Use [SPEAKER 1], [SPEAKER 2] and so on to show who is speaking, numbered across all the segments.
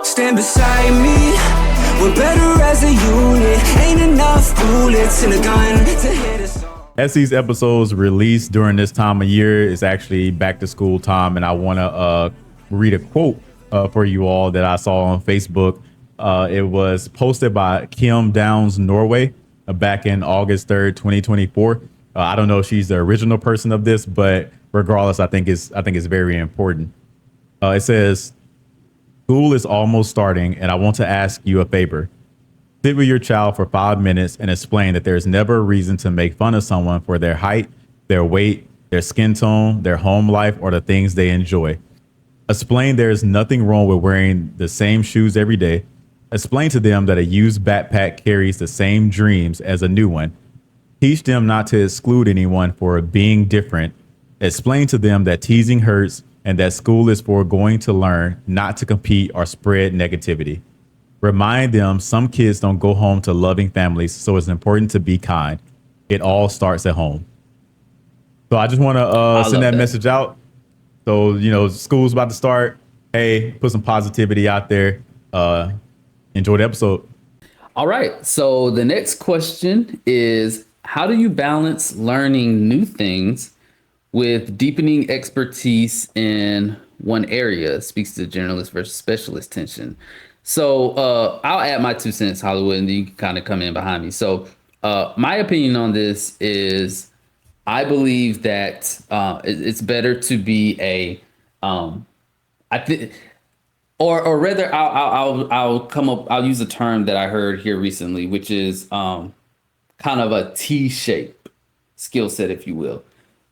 [SPEAKER 1] Stand beside me. We're better as a unit. Ain't enough bullets in a gun to hit us all.
[SPEAKER 2] As these episodes released during this time of year, it's actually back to school time, and I want to read a quote for you all that I saw on Facebook. It was posted by Kim Downs Norway back in August 3rd, 2024. I don't know if she's the original person of this, but regardless, I think it's very important. It says, "School is almost starting, and I want to ask you a favor. Sit with your child for 5 minutes and explain that there's never a reason to make fun of someone for their height, their weight, their skin tone, their home life, or the things they enjoy. Explain there's nothing wrong with wearing the same shoes every day. Explain to them that a used backpack carries the same dreams as a new one. Teach them not to exclude anyone for being different. Explain to them that teasing hurts and that school is for going to learn, not to compete or spread negativity. Remind them some kids don't go home to loving families, so it's important to be kind. It all starts at home." So I just want to send that message out. So, school's about to start. Hey, put some positivity out there. Enjoy the episode.
[SPEAKER 3] All right. So the next question is, how do you balance learning new things with deepening expertise in one area? Speaks to generalist versus specialist tension. So I'll add my 2 cents, Hollywood, and then you can kind of come in behind me. So my opinion on this is, I believe that it's better to be or rather, I'll use a term that I heard here recently, which is kind of a T-shape skill set, if you will.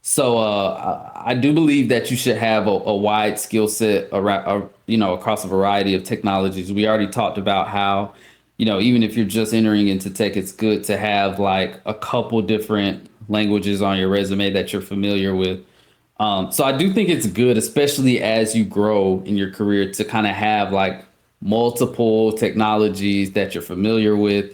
[SPEAKER 3] So I do believe that you should have a wide skill set around, across a variety of technologies. We already talked about how, even if you're just entering into tech, it's good to have like a couple different languages on your resume that you're familiar with. So I do think it's good, especially as you grow in your career, to kind of have like multiple technologies that you're familiar with,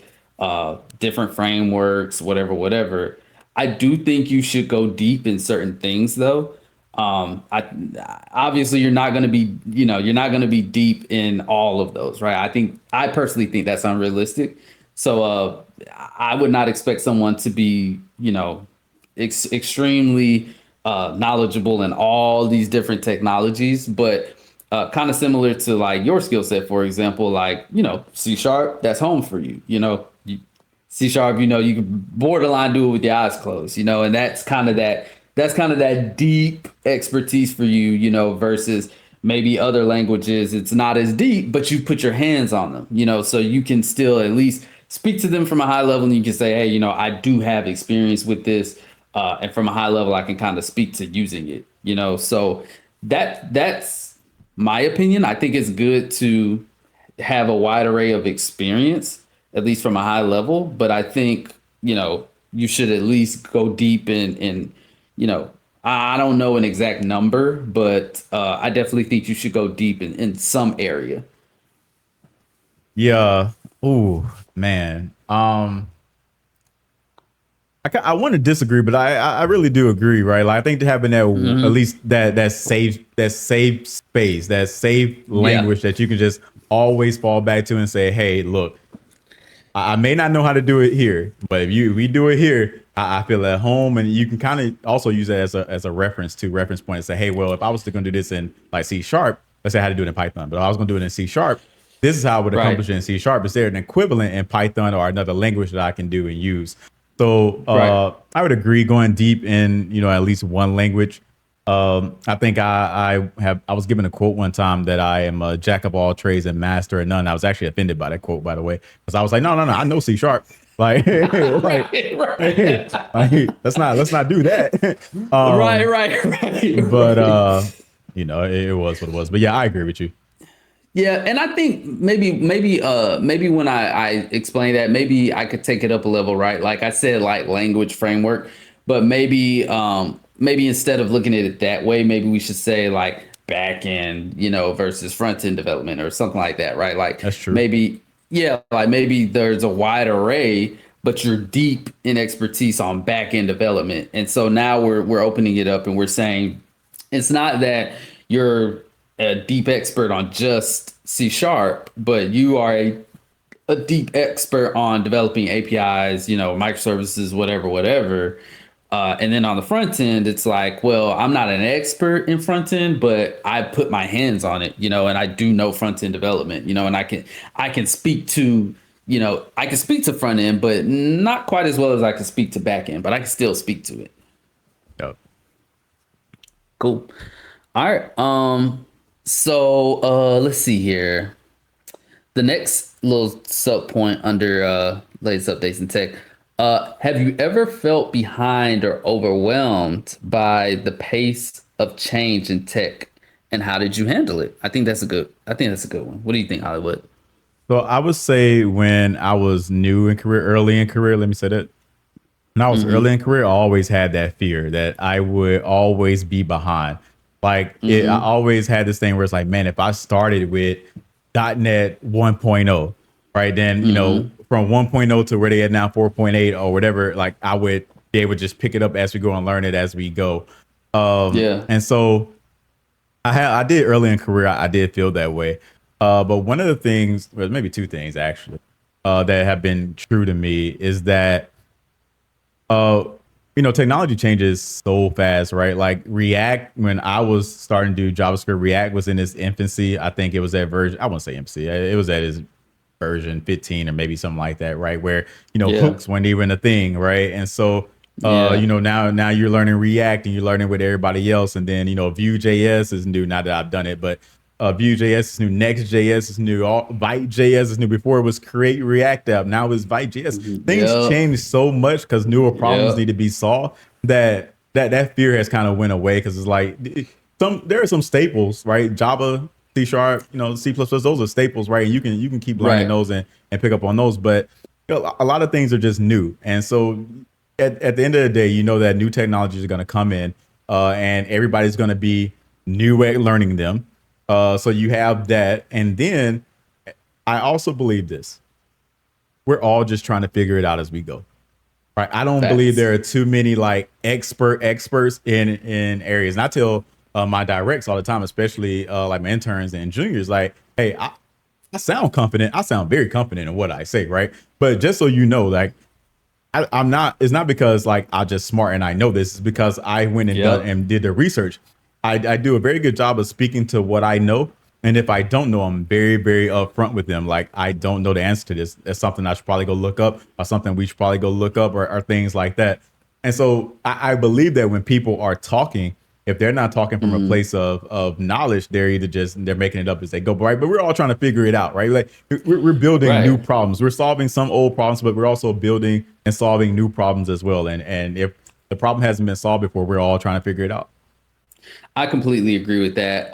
[SPEAKER 3] different frameworks, whatever. I do think you should go deep in certain things, though. Obviously you're not going to be deep in all of those, right? I personally think that's unrealistic. So I would not expect someone to be, extremely knowledgeable in all these different technologies, but kind of similar to like your skill set, for example, like, C#, that's home for you, C#, you can borderline do it with your eyes closed, and that's kind of that deep expertise for you, versus maybe other languages. It's not as deep, but you put your hands on them, so you can still at least speak to them from a high level, and you can say, hey, I do have experience with this. And from a high level, I can kind of speak to using it, so that's my opinion. I think it's good to have a wide array of experience, at least from a high level. But I think, you should at least go deep in I don't know an exact number, but I definitely think you should go deep in some area.
[SPEAKER 2] Yeah. Oh, man. I want to disagree, but I really do agree, right? Like, I think having that at least that safe space, that safe language that you can just always fall back to and say, hey, look, I may not know how to do it here, but if we do it here, I feel at home. And you can kind of also use that as a reference point and say, hey, well, if I was going to do this in like C#, let's say I had to do it in Python, but if I was going to do it in C#, this is how I would accomplish it in C#. Is there an equivalent in Python or another language that I can do and use? So I would agree, going deep in, at least one language. I think I was given a quote one time that I am a jack of all trades and master of none. I was actually offended by that quote, by the way, because I was like, no, I know C#. Like, let's not do that.
[SPEAKER 3] Right.
[SPEAKER 2] But it was what it was. But yeah, I agree with you.
[SPEAKER 3] Yeah, and I think maybe when I explain that, maybe I could take it up a level, right? Like I said, like language framework, but maybe instead of looking at it that way, maybe we should say like back end, versus front end development or something like that, right? Like
[SPEAKER 2] that's true.
[SPEAKER 3] Maybe there's a wide array, but you're deep in expertise on back end development, and so now we're opening it up and we're saying it's not that you're a deep expert on just C sharp, but you are a deep expert on developing APIs, microservices, whatever. And then on the front end, it's like, well, I'm not an expert in front end, but I put my hands on it, and I do know front end development, and I can speak to, I can speak to front end, but not quite as well as I can speak to back end, but I can still speak to it.
[SPEAKER 2] Yep.
[SPEAKER 3] Cool. All right. So let's see here. The next little sub point under latest updates in tech. Have you ever felt behind or overwhelmed by the pace of change in tech, and how did you handle it? I think that's a good one. What do you think, Hollywood?
[SPEAKER 2] So I would say when I was early in career, let me say that. When I was early in career, I always had that fear that I would always be behind. I always had this thing where it's like, man, if I started with .NET 1.0, right, then, from 1.0 to where they are now 4.8 or whatever, like I would be able to just pick it up as we go and learn it as we go. And so I did early in career, I did feel that way. But one of the things, well, maybe two things actually, that have been true to me is that, technology changes so fast, right? Like React, when I was starting to do JavaScript, React was in its infancy. I think it was at version, I won't say infancy, it was at its version 15 or maybe something like that, right? Where, hooks weren't even a thing, right? And so, now you're learning React and you're learning with everybody else. And then, Vue.js is new, not that I've done it, but Vue.js is new, Next.js is new, Vite.js is new. Before it was Create React App, now it's Vite.js. Things change so much because newer problems need to be solved that fear has kind of went away, because it's like there are some staples, right? Java, C Sharp, C++, those are staples, right? And you can keep learning those and pick up on those. But a lot of things are just new. And so at the end of the day, that new technologies are going to come in, and everybody's going to be new at learning them. So you have that. And then I also believe this. We're all just trying to figure it out as we go. Right. I don't believe there are too many like experts in areas. And I tell my directs all the time, especially like my interns and juniors, like, hey, I sound confident. I sound very confident in what I say. Right. But just so you know, like, I'm not, it's not because like I'm just smart and I know this. It's because I went and did the research. I do a very good job of speaking to what I know. And if I don't know, I'm very, very upfront with them. Like, I don't know the answer to this. That's something I should probably go look up, or something we should probably go look up, or things like that. And so I believe that when people are talking, if they're not talking from a place of knowledge, they're making it up as they go. Right. But we're all trying to figure it out. Right. Like we're building new problems. We're solving some old problems, but we're also building and solving new problems as well. And if the problem hasn't been solved before, we're all trying to figure it out.
[SPEAKER 3] I completely agree with that.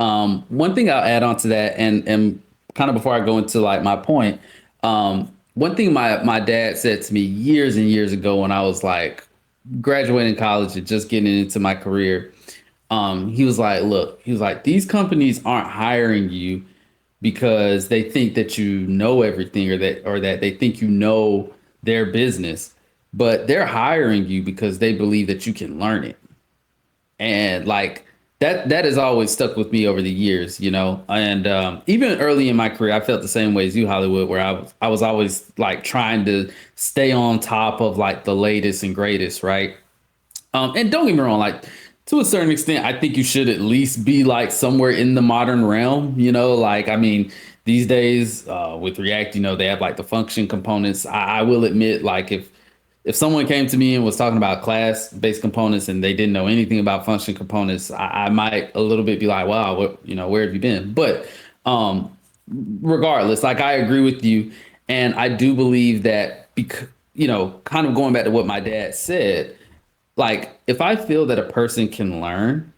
[SPEAKER 3] One thing I'll add on to that, and kind of before I go into like my point, one thing my dad said to me years and years ago when I was like graduating college and just getting into my career, he was like, look, these companies aren't hiring you because they think that you know everything, or that they think you know their business, but they're hiring you because they believe that you can learn it. And like that has always stuck with me over the years, and even early in my career, I felt the same way as you, Hollywood, where I was always like trying to stay on top of like the latest and greatest. Right. And don't get me wrong, like to a certain extent, I think you should at least be like somewhere in the modern realm, like, I mean, these days with React, they have like the function components. I will admit, like if someone came to me and was talking about class-based components and they didn't know anything about function components, I might a little bit be like, wow, where have you been? But regardless, like I agree with you. And I do believe that, kind of going back to what my dad said, like if I feel that a person can learn,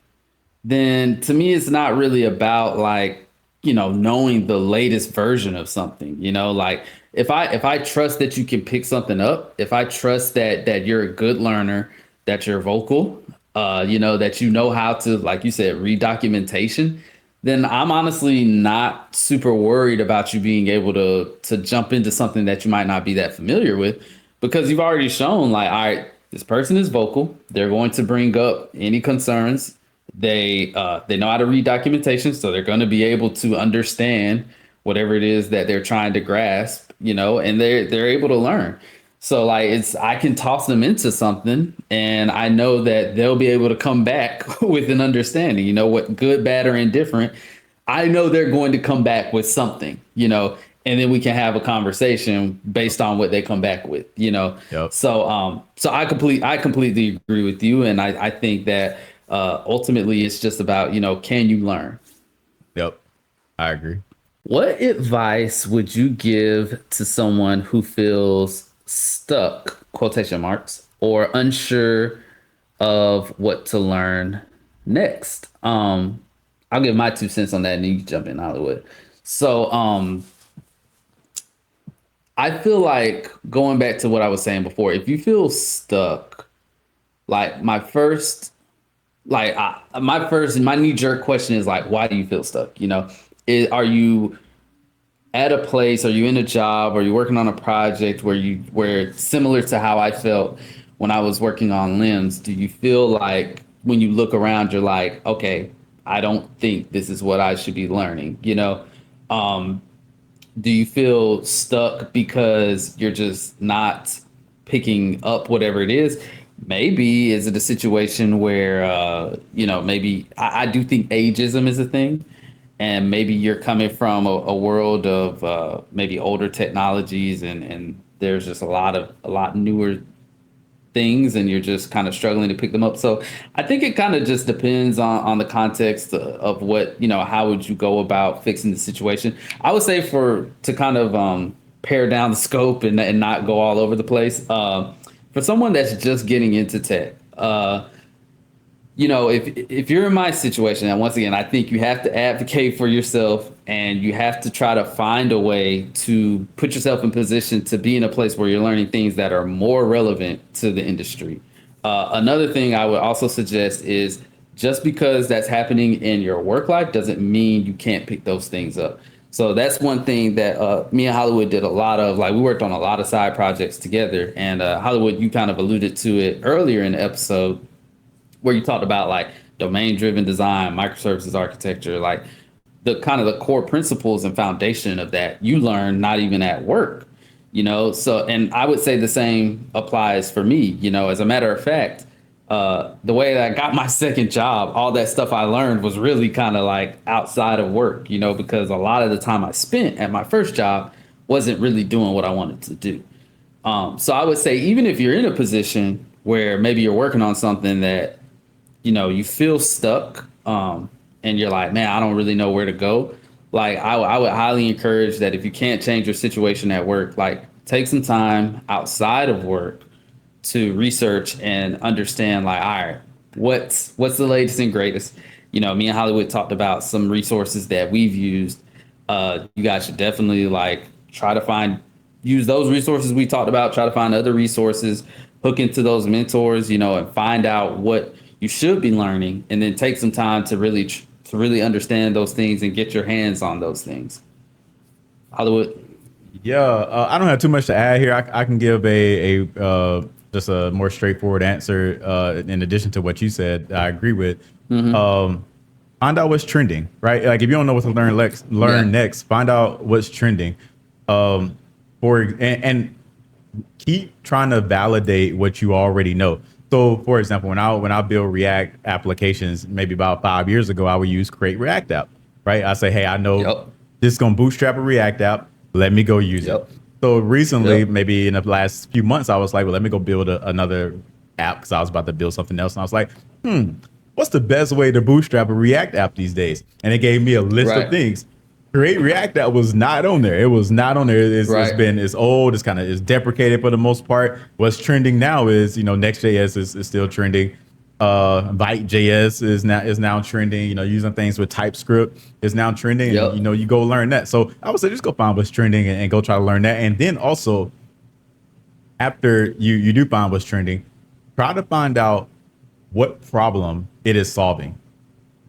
[SPEAKER 3] then to me, it's not really about like, knowing the latest version of something, like if I trust that you can pick something up, if I trust that you're a good learner, that you're vocal, that you know how to, like you said, read documentation, then I'm honestly not super worried about you being able to jump into something that you might not be that familiar with, because you've already shown like, all right, this person is vocal. They're going to bring up any concerns They know how to read documentation, so they're going to be able to understand whatever it is that they're trying to grasp, and they're able to learn. So like I can toss them into something and I know that they'll be able to come back with an understanding, what good, bad, or indifferent. I know they're going to come back with something, and then we can have a conversation based on what they come back with.
[SPEAKER 2] Yep.
[SPEAKER 3] So I completely agree with you. And I think that ultimately it's just about, can you learn?
[SPEAKER 2] Yep. I agree.
[SPEAKER 3] What advice would you give to someone who feels stuck, quotation marks, or unsure of what to learn next? I'll give my 2 cents on that and you can jump in, Hollywood. So I feel like going back to what I was saying before, if you feel stuck, like my knee jerk question is like, why do you feel stuck? Are you at a place, are you in a job, are you working on a project where similar to how I felt when I was working on limbs, do you feel like when you look around, you're like, okay, I don't think this is what I should be learning, do you feel stuck because you're just not picking up whatever it is? Maybe is it a situation where maybe I do think ageism is a thing, and maybe you're coming from a world of maybe older technologies, and there's just a lot newer things, and you're just kind of struggling to pick them up. So I think it kind of just depends on the context of what, how would you go about fixing the situation. I would say to kind of pare down the scope and not go all over the place. For someone that's just getting into tech, if you're in my situation, and once again, I think you have to advocate for yourself and you have to try to find a way to put yourself in position to be in a place where you're learning things that are more relevant to the industry. Another thing I would also suggest is just because that's happening in your work life doesn't mean you can't pick those things up. So that's one thing that me and Hollywood did a lot of. Like, we worked on a lot of side projects together, and Hollywood, you kind of alluded to it earlier in the episode where you talked about like domain driven design, microservices architecture, like the kind of the core principles and foundation of that you learn not even at work, So, and I would say the same applies for me, as a matter of fact, the way that I got my second job, all that stuff I learned was really kind of like outside of work, because a lot of the time I spent at my first job wasn't really doing what I wanted to do. So I would say, even if you're in a position where maybe you're working on something that, you feel stuck, and you're like, man, I don't really know where to go. Like, I would highly encourage that if you can't change your situation at work, like, take some time outside of work to research and understand, like, all right, what's the latest and greatest. Me and Hollywood talked about some resources that we've used. You guys should definitely like try to use those resources we talked about, try to find other resources, hook into those mentors, and find out what you should be learning, and then take some time to really understand those things and get your hands on those things. Hollywood.
[SPEAKER 2] Yeah, I don't have too much to add here. I can give a just a more straightforward answer. In addition to what you said, I agree with. Find out what's trending, right? Like, if you don't know what to learn next, find out what's trending. And keep trying to validate what you already know. So, for example, when I build React applications, maybe about 5 years ago, I would use Create React App, right? I say, hey, I know this is going to bootstrap a React app. Let me go use it. So recently, maybe in the last few months, I was like, well, let me go build another app, because I was about to build something else. And I was like, what's the best way to bootstrap a React app these days? And it gave me a list of things. Create React App was not on there. It was not on there. It's old. It's deprecated for the most part. What's trending now is, Next.js is still trending. Vite.js is now trending. Using things with TypeScript is now trending. And, you go learn that. So I would say just go find what's trending and go try to learn that. And then also, after you do find what's trending, try to find out what problem it is solving.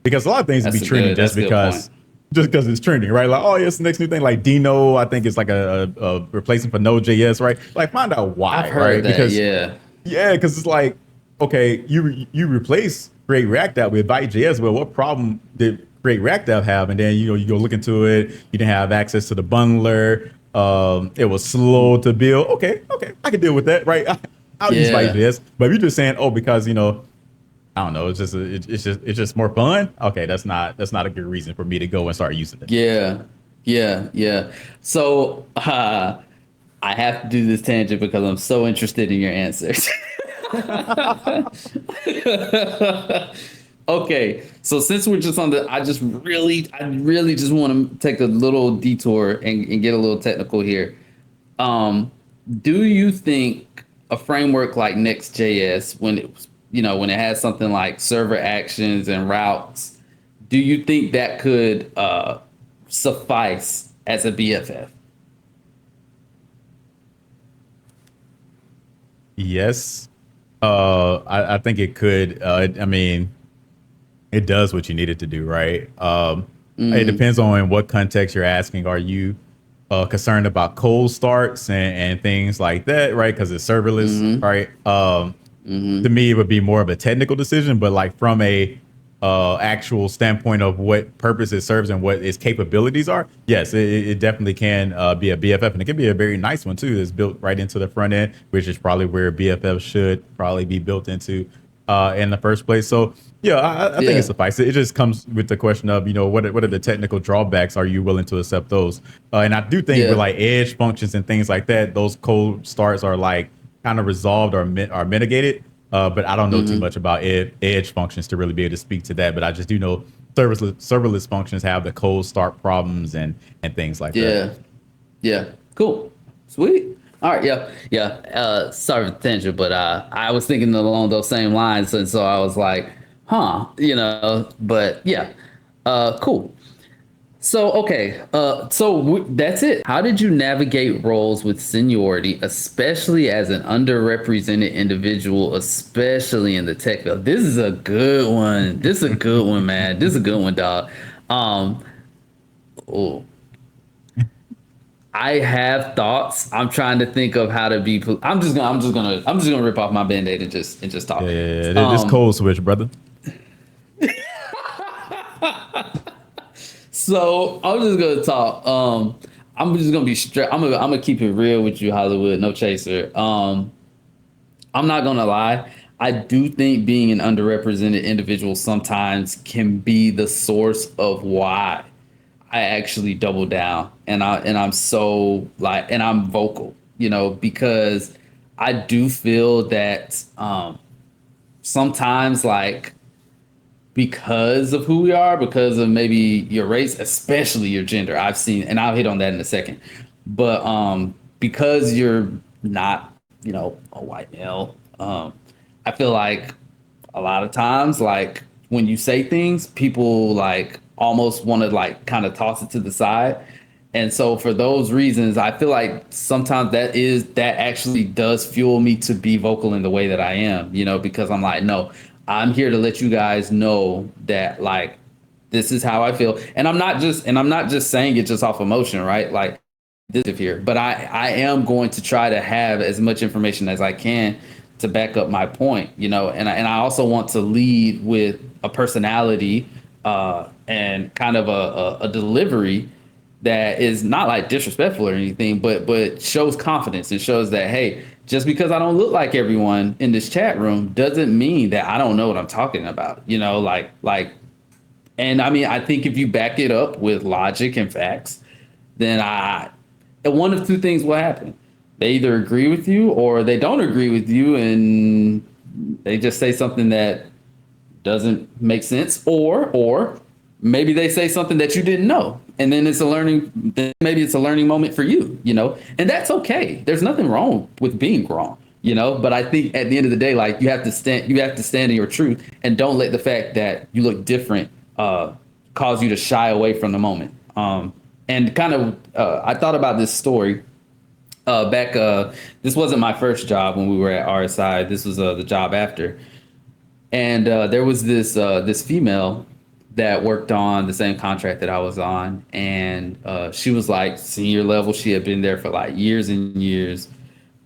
[SPEAKER 2] Because a lot of things will be trending just because it's trending, right? Like, oh, yeah, it's the next new thing. Like Dino, I think it's like a replacement for Node.js, right? Like, find out why,
[SPEAKER 3] I've heard
[SPEAKER 2] right?
[SPEAKER 3] That,
[SPEAKER 2] because it's like, okay, you replace create React app with Byte.js. Well, what problem did create React app have? And then, you go look into it. You didn't have access to the bundler. It was slow to build. Okay, I can deal with that, right? I'll use
[SPEAKER 3] Yeah.
[SPEAKER 2] Byte.js. But if you're just saying, oh, because I don't know, it's just more fun. Okay, that's not a good reason for me to go and start using it.
[SPEAKER 3] Yeah. Yeah. Yeah. So I have to do this tangent because I'm so interested in your answers. Okay, so since we're just on the, I really just want to take a little detour and get a little technical here. Um, do you think a framework like Next.js, when it has something like server actions and routes, do you think that could suffice as a BFF?
[SPEAKER 2] Yes, I think it could. I mean, it does what you need it to do, right? It depends on in what context you're asking. Are you concerned about cold starts and things like that, right? Because it's serverless, right? To me, it would be more of a technical decision, but like from a actual standpoint of what purpose it serves and what its capabilities are, yes, it definitely can be a BFF, and it can be a very nice one too. That's built right into the front end, which is probably where BFF should probably be built into in the first place. So yeah, I think it
[SPEAKER 3] Yeah,
[SPEAKER 2] suffices. It just comes with the question of what are the technical drawbacks? Are you willing to accept those? And I do think with
[SPEAKER 3] yeah,
[SPEAKER 2] like edge functions and things like that, those cold starts are like kind of resolved or mitigated. But I don't know too much about edge functions to really be able to speak to that. But I just do know serverless functions have the cold start problems and things like that.
[SPEAKER 3] yeah, yeah. Cool, sweet. All right, yeah, yeah. Sorry for the tangent, but I was thinking along those same lines, and so I was like, huh, But yeah, cool. So okay, that's it. How did you navigate roles with seniority, especially as an underrepresented individual, especially in the tech field? This is a good one. This is a good one, man. This is a good one, dog. Um, oh, I have thoughts. I'm trying to think of how to be. I'm just gonna rip off my band-aid and just
[SPEAKER 2] Yeah,
[SPEAKER 3] talk.
[SPEAKER 2] yeah, yeah. This
[SPEAKER 3] Um,
[SPEAKER 2] code switch, brother.
[SPEAKER 3] So I'm just gonna talk. I'm just gonna be straight. I'm gonna keep it real with you, Hollywood. No chaser. I'm not gonna lie. I do think being an underrepresented individual sometimes can be the source of why I actually double down and I'm so like and I'm vocal, because I do feel that sometimes like because of who we are, because of maybe your race, especially your gender. I've seen, and I'll hit on that in a second. But because you're not, a white male, I feel like a lot of times, like when you say things, people like almost want to like kind of toss it to the side. And so for those reasons, I feel like sometimes that actually does fuel me to be vocal in the way that I am, because I'm like, no, I'm here to let you guys know that like this is how I feel. And I'm not just saying it just off emotion, right? Like this here, but I am going to try to have as much information as I can to back up my point, and I also want to lead with a personality and kind of a delivery that is not like disrespectful or anything, but shows confidence and shows that, hey, just because I don't look like everyone in this chat room doesn't mean that I don't know what I'm talking about, and I mean, I think if you back it up with logic and facts, then one of two things will happen. They either agree with you or they don't agree with you, and they just say something that doesn't make sense, or maybe they say something that you didn't know, and then maybe it's a learning moment for you, and that's okay. There's nothing wrong with being wrong, but I think at the end of the day, like you have to stand in your truth, and don't let the fact that you look different cause you to shy away from the moment. And kind of I thought about this story back. This wasn't my first job when we were at RSI. This was the job after. And there was this female that worked on the same contract that I was on, and she was like senior level. She had been there for like years and years,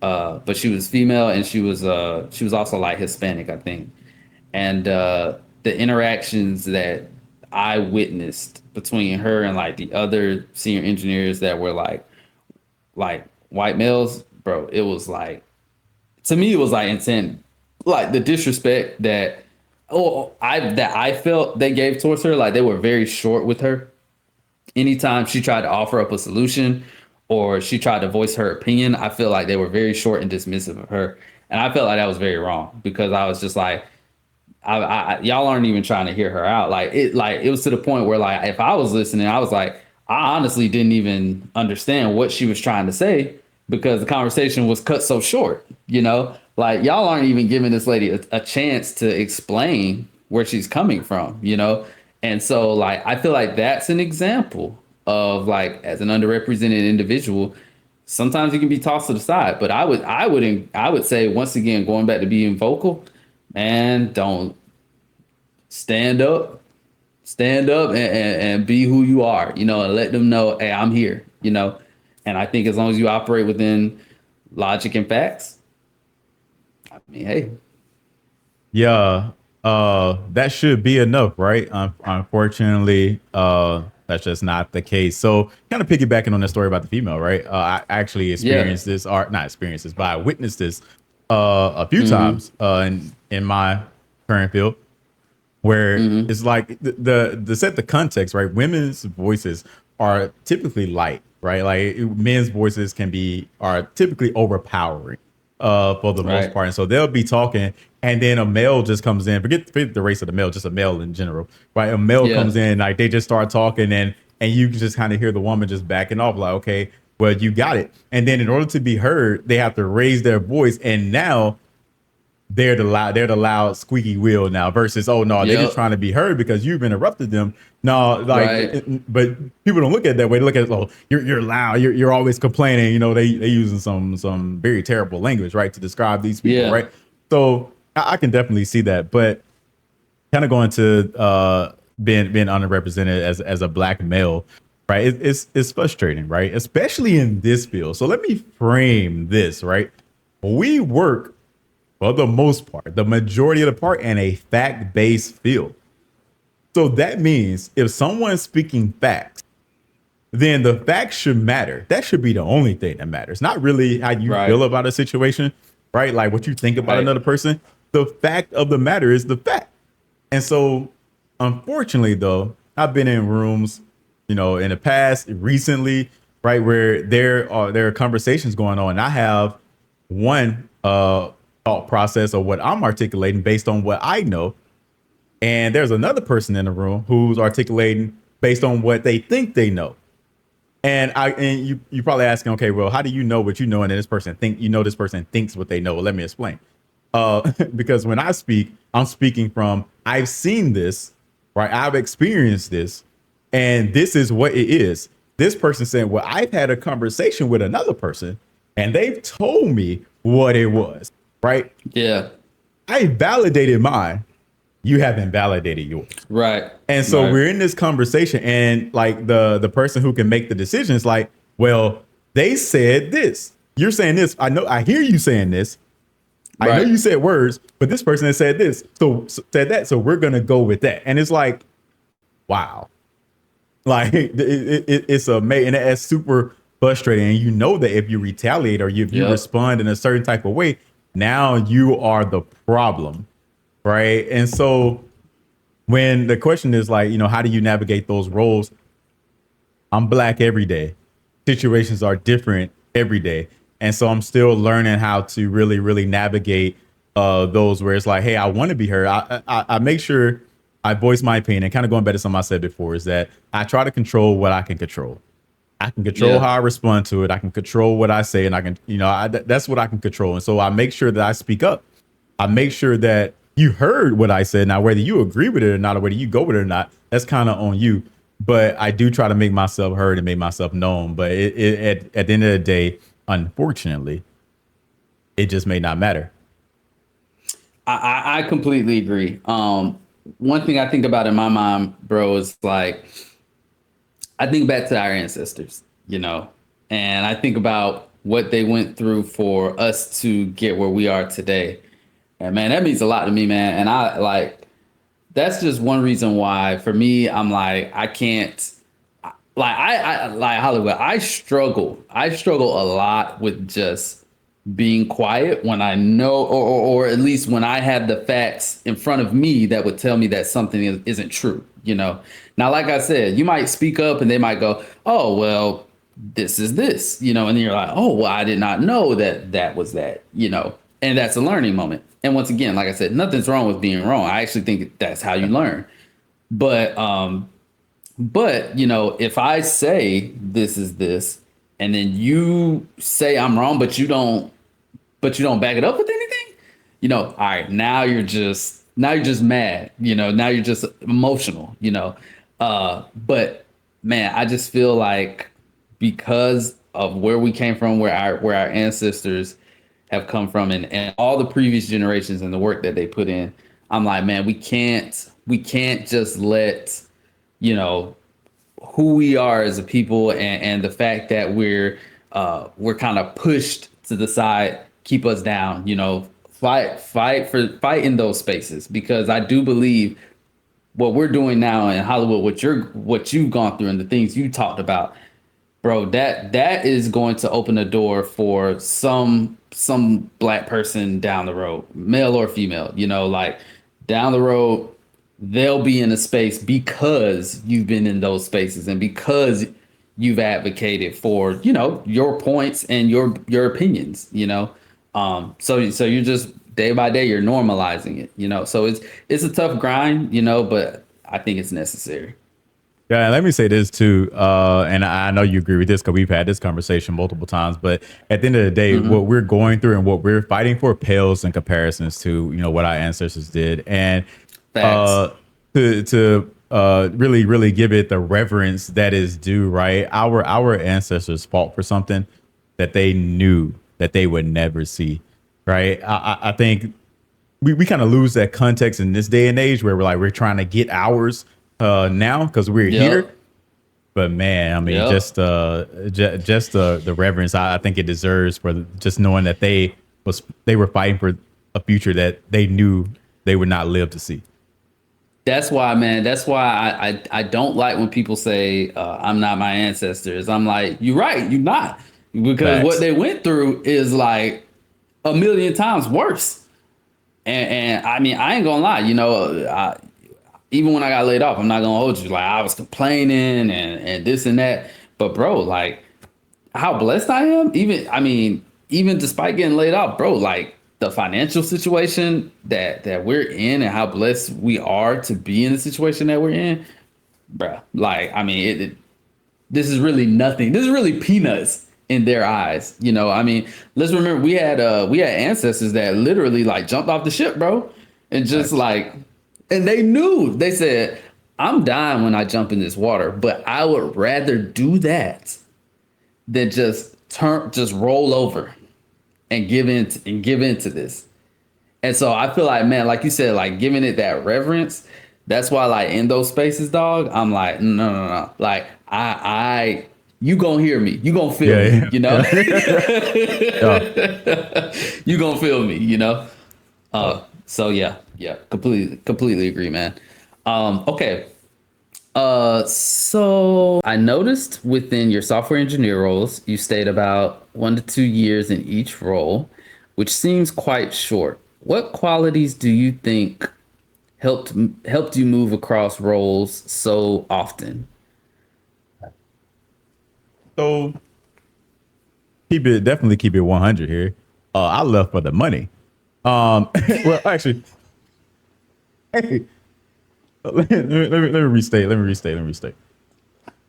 [SPEAKER 3] but she was female, and she was also like Hispanic, I think. And the interactions that I witnessed between her and like the other senior engineers that were like white males, bro, it was like, to me it was like insane. Like the disrespect that I felt they gave towards her, like they were very short with her. Anytime she tried to offer up a solution or she tried to voice her opinion, I feel like they were very short and dismissive of her. And I felt like that was very wrong because I was just like, y'all aren't even trying to hear her out. Like it was to the point where like if I was listening, I was like, I honestly didn't even understand what she was trying to say because the conversation was cut so short. Like y'all aren't even giving this lady a chance to explain where she's coming from. And so like I feel like that's an example of like as an underrepresented individual, sometimes you can be tossed to the side. But I would say once again, going back to being vocal, man, don't stand up and be who you are, and let them know, hey, I'm here. And I think as long as you operate within logic and facts, I mean, hey.
[SPEAKER 2] Yeah, that should be enough, right? Unfortunately, that's just not the case. So, kind of piggybacking on that story about the female, right? I actually experienced this, or not experienced this, but I witnessed this a few times in my current field, where it's like the set the context, right? Women's voices are typically light, right? Like men's voices are typically overpowering for the most
[SPEAKER 3] Right.
[SPEAKER 2] part. And so they'll be talking and then a male just comes in, forget the race of the male, just a male in general, right? A male
[SPEAKER 3] Yeah.
[SPEAKER 2] comes in, like they just start talking and you can just kind of hear the woman just backing off like, okay, well, you got it. And then in order to be heard, they have to raise their voice. And now they're the loud squeaky wheel now versus, oh no, they're just
[SPEAKER 3] Yep.
[SPEAKER 2] trying to be heard because you've interrupted them. No, like,
[SPEAKER 3] Right.
[SPEAKER 2] but people don't look at it that way. They look at it, oh, you're loud, you're always complaining. They using some very terrible language, right, to describe these people,
[SPEAKER 3] Yeah.
[SPEAKER 2] right? So I can definitely see that, but kind of going to being underrepresented as a black male, right? It's frustrating, right? Especially in this field. So let me frame this, right? We work for the most part, the majority of the part, in a fact-based field. So that means if someone's speaking facts, then the facts should matter. That should be the only thing that matters. Not really how you
[SPEAKER 3] Right.
[SPEAKER 2] feel about a situation, right? Like what you think about
[SPEAKER 3] Right.
[SPEAKER 2] another person. The fact of the matter is the fact. And so, unfortunately, though, I've been in rooms, in the past, recently, right, where there are conversations going on. I have one thought process of what I'm articulating based on what I know, and there's another person in the room who's articulating based on what they think they know. And you probably asking, okay, well, how do you know what you know, and then this person thinks what they know? Well, let me explain. Because when I speak, I'm speaking from I've seen this, right? I've experienced this, and this is what it is. This person saying, well, I've had a conversation with another person, and they've told me what it was, right?
[SPEAKER 3] Yeah.
[SPEAKER 2] I validated mine. You haven't validated yours.
[SPEAKER 3] Right.
[SPEAKER 2] And so
[SPEAKER 3] Right.
[SPEAKER 2] we're in this conversation, and like the person who can make the decision is like, well, they said this. You're saying this. I hear you saying this. I know
[SPEAKER 3] Right.
[SPEAKER 2] you said words, but this person has said this. So said that. So we're gonna go with that. And it's like, wow. Like it's amazing. And that's super frustrating. And you know that if you retaliate or if you
[SPEAKER 3] Yep.
[SPEAKER 2] respond in a certain type of way, now you are the problem. Right. And so when the question is like, how do you navigate those roles? I'm black every day. Situations are different every day. And so I'm still learning how to really, really navigate those where it's like, hey, I want to be heard. I make sure I voice my opinion. And kind of going back to something I said before is that I try to control what I can control. I can control
[SPEAKER 3] Yeah.
[SPEAKER 2] how I respond to it. I can control what I say, and I can, that's what I can control. And so I make sure that I speak up. I make sure that you heard what I said. Now, whether you agree with it or not, or whether you go with it or not, that's kind of on you. But I do try to make myself heard and make myself known. But at the end of the day, unfortunately, it just may not matter.
[SPEAKER 3] I completely agree. One thing I think about in my mind, bro, is like I think back to our ancestors, and I think about what they went through for us to get where we are today. And man, that means a lot to me, man. And I like that's just one reason why for me, I'm like, I can't like I like Hollywood. I struggle a lot with just being quiet when I know, or at least when I have the facts in front of me that would tell me that something isn't true. Now, like I said, you might speak up and they might go, "Oh, well, this is this," and then you're like, "Oh, well, I did not know that was that," and that's a learning moment. And once again, like I said, nothing's wrong with being wrong. I actually think that's how you learn. But if I say this is this, and then you say I'm wrong, but you don't back it up with anything, all right, now you're just mad, now you're just emotional. But man, I just feel like because of where we came from, where our ancestors have come from, and all the previous generations and the work that they put in, I'm like, man, we can't just let you know who we are as a people, and the fact that we're kind of pushed to the side, keep us down. Fight in those spaces, because I do believe what we're doing now in Hollywood, what you've gone through and the things you talked about, bro, that is going to open a door for some black person down the road, male or female, like down the road, they'll be in a space because you've been in those spaces and because you've advocated for, your points and your opinions. So you're just day by day, you're normalizing it. So it's a tough grind, but I think it's necessary.
[SPEAKER 2] Yeah, and let me say this too, and I know you agree with this because we've had this conversation multiple times. But at the end of the day, what we're going through and what we're fighting for pales in comparisons to what our ancestors did, and
[SPEAKER 3] Facts.
[SPEAKER 2] to really really give it the reverence that is due. Right, our ancestors fought for something that they knew that they would never see. Right, I think we kind of lose that context in this day and age where we're trying to get ours now because we're here.
[SPEAKER 3] Yep.
[SPEAKER 2] But man, I mean,
[SPEAKER 3] Yep.
[SPEAKER 2] just the reverence I think it deserves for just knowing that they were fighting for a future that they knew they would not live to see.
[SPEAKER 3] That's why, man. That's why I don't like when people say I'm not my ancestors. I'm like, you're right, you're not, because what
[SPEAKER 2] Facts.
[SPEAKER 3] they went through is like a million times worse. And I mean, I ain't gonna lie. Even when I got laid off, I'm not gonna hold you. Like, I was complaining and this and that. But bro, like, how blessed I am. Even despite getting laid off, bro, like the financial situation that we're in and how blessed we are to be in the situation that we're in, bro. Like, I mean, this is really nothing. This is really peanuts in their eyes. Let's remember we had ancestors that literally like jumped off the ship, bro, and just
[SPEAKER 2] Facts.
[SPEAKER 3] like, and they knew. They said, "I'm dying when I jump in this water, but I would rather do that than just roll over and give in to this." And so I feel like, man, like you said, like giving it that reverence. That's why, like in those spaces, dog, I'm like, no, no, no. Like you gonna hear me, you gonna feel me,
[SPEAKER 2] Yeah, yeah.
[SPEAKER 3] you gonna feel me.
[SPEAKER 2] Uh,
[SPEAKER 3] So yeah, completely agree, man. Okay. So I noticed within your software engineer roles, you stayed about 1 to 2 years in each role, which seems quite short. What qualities do you think helped you move across roles so often?
[SPEAKER 2] so definitely keep it 100 here. I left for the money. Well, actually, hey, let me restate.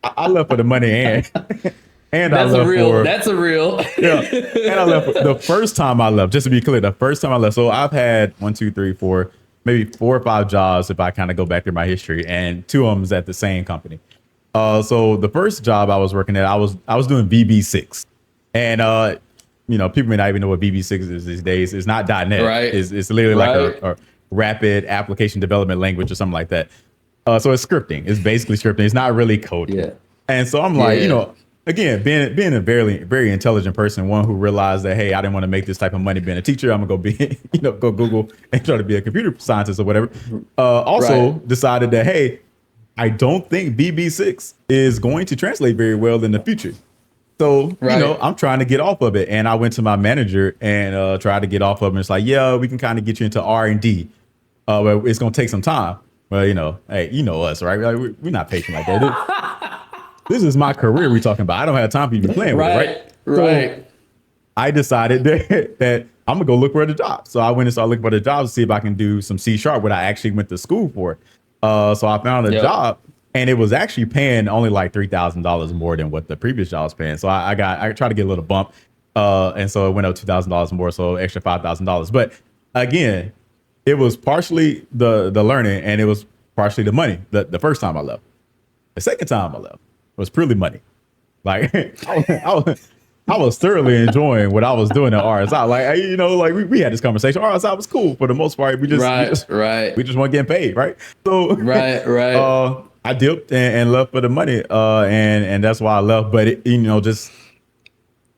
[SPEAKER 2] I left for the money and I
[SPEAKER 3] That's a
[SPEAKER 2] left
[SPEAKER 3] real.
[SPEAKER 2] for
[SPEAKER 3] That's a real.
[SPEAKER 2] yeah, and I left the first time I left. Just to be clear, the first time I left. So I've had one, two, three, four, maybe 4 or 5 jobs if I kind of go back through my history, and 2 of them is at the same company. So the first job I was working at, I was doing VB6, and people may not even know what VB6 is these days. It's not .NET.
[SPEAKER 3] Right.
[SPEAKER 2] It's literally like
[SPEAKER 3] Right.
[SPEAKER 2] a rapid application development language or something like that. So it's scripting. It's basically scripting. It's not really coding.
[SPEAKER 3] Yeah.
[SPEAKER 2] And so I'm like,
[SPEAKER 3] Yeah.
[SPEAKER 2] again, being a very intelligent person, one who realized that, hey, I didn't want to make this type of money being a teacher. I'm gonna go be, go Google and try to be a computer scientist or whatever. Also
[SPEAKER 3] Right.
[SPEAKER 2] decided that, hey, I don't think VB6 is going to translate very well in the future. So,
[SPEAKER 3] Right.
[SPEAKER 2] I'm trying to get off of it. And I went to my manager and tried to get off of it. And it's like, yeah, we can kind of get you into R&D. But it's going to take some time. Well, hey, you know us, right? Like, we're not patient like that. This is my career we're talking about. I don't have time for you to be playing with it, right?
[SPEAKER 3] Right.
[SPEAKER 2] So I decided that I'm going to go look for the job. So I went and started looking for the job to see if I can do some C#, what I actually went to school for. So I found a
[SPEAKER 3] Yep.
[SPEAKER 2] job. And it was actually paying only like $3,000 more than what the previous job was paying. So I tried to get a little bump. And so it went up $2,000 more, so extra $5,000. But again, it was partially the learning and it was partially the money the first time I left. The second time I left was purely money. Like I was thoroughly enjoying what I was doing at RSI. Like, we had this conversation. RSI was cool for the most part. We just
[SPEAKER 3] Right.
[SPEAKER 2] weren't getting paid, right? So
[SPEAKER 3] Right.
[SPEAKER 2] I dipped and left for the money, and that's why I left. But just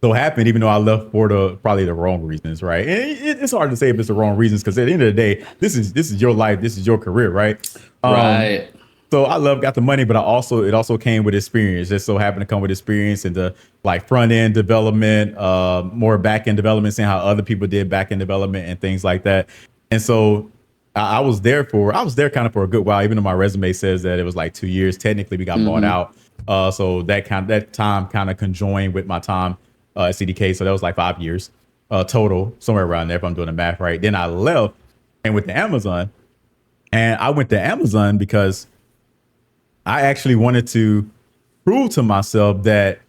[SPEAKER 2] so happened, even though I left for probably the wrong reasons, right? And it's hard to say if it's the wrong reasons because at the end of the day, this is your life, this is your career, right?
[SPEAKER 3] Right.
[SPEAKER 2] So I got the money, but it also came with experience. Just so happened to come with experience into like front end development, more back end development, seeing how other people did back end development and things like that. And so I was there kind of for a good while, even though my resume says that it was like 2 years. Technically, we got bought out. So that time kind of conjoined with my time at CDK. So that was like 5 years total, somewhere around there if I'm doing the math right. Then I left and went to Amazon. And I went to Amazon because I actually wanted to prove to myself that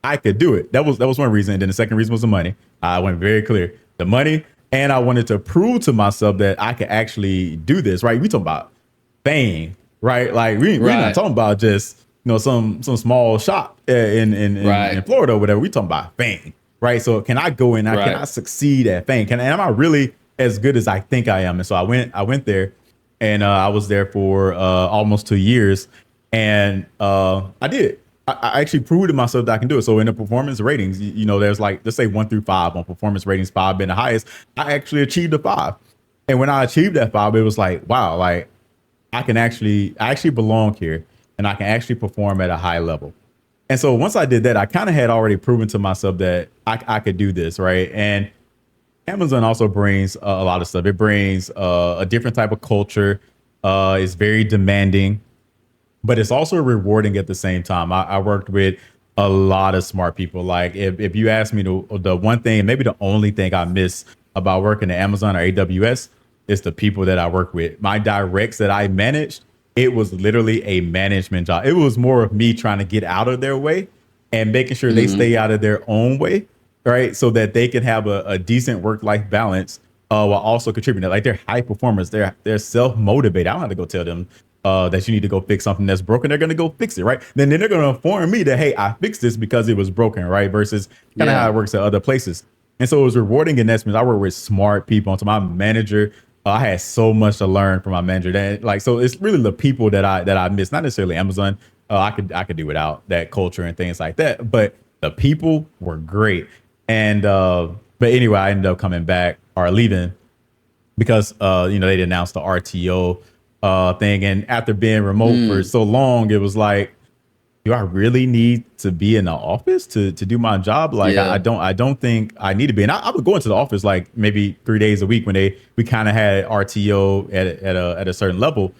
[SPEAKER 2] I could do it. That was one reason. And then the second reason was the money. I went very clear. The money. And I wanted to prove to myself that I could actually do this, right? We talking about fame, right? Like we're not talking about just some small shop in Florida or whatever. We talking about fame, right? So can I go in? Can I succeed at fame? Am I really as good as I think I am? And so I went there, and I was there for almost 2 years, and I did. I actually proved to myself that I can do it. So in the performance ratings, there's like, let's say 1 through 5 on performance ratings, 5 being the highest. I actually achieved a 5. And when I achieved that 5, it was like, wow, like I actually belong here and I can actually perform at a high level. And so once I did that, I kind of had already proven to myself that I could do this, right? And Amazon also brings a lot of stuff. It brings a different type of culture. It's very demanding, but it's also rewarding at the same time. I worked with a lot of smart people. Like if you ask me the one thing, maybe the only thing I miss about working at Amazon or AWS is the people that I work with. My directs that I managed, it was literally a management job. It was more of me trying to get out of their way and making sure they stay out of their own way, right? So that they can have a decent work-life balance while also contributing. Like they're high performers. They're self-motivated. I don't have to go tell them that you need to go fix something that's broken. They're going to go fix it, right? Then they're going to inform me that, hey, I fixed this because it was broken, right? Versus kind of how it works at other places. And so it was rewarding in that sense. I work with smart people. And so my manager, I had so much to learn from my manager. So it's really the people that I miss, not necessarily Amazon. I could do without that culture and things like that. But the people were great. And but anyway, I ended up coming back or leaving because they didn't announce the RTO thing. And after being remote for so long, it was like, do I really need to be in the office to do my job? Like, I don't think I need to be. And I would go into the office like maybe 3 days a week when we kind of had RTO at a certain level.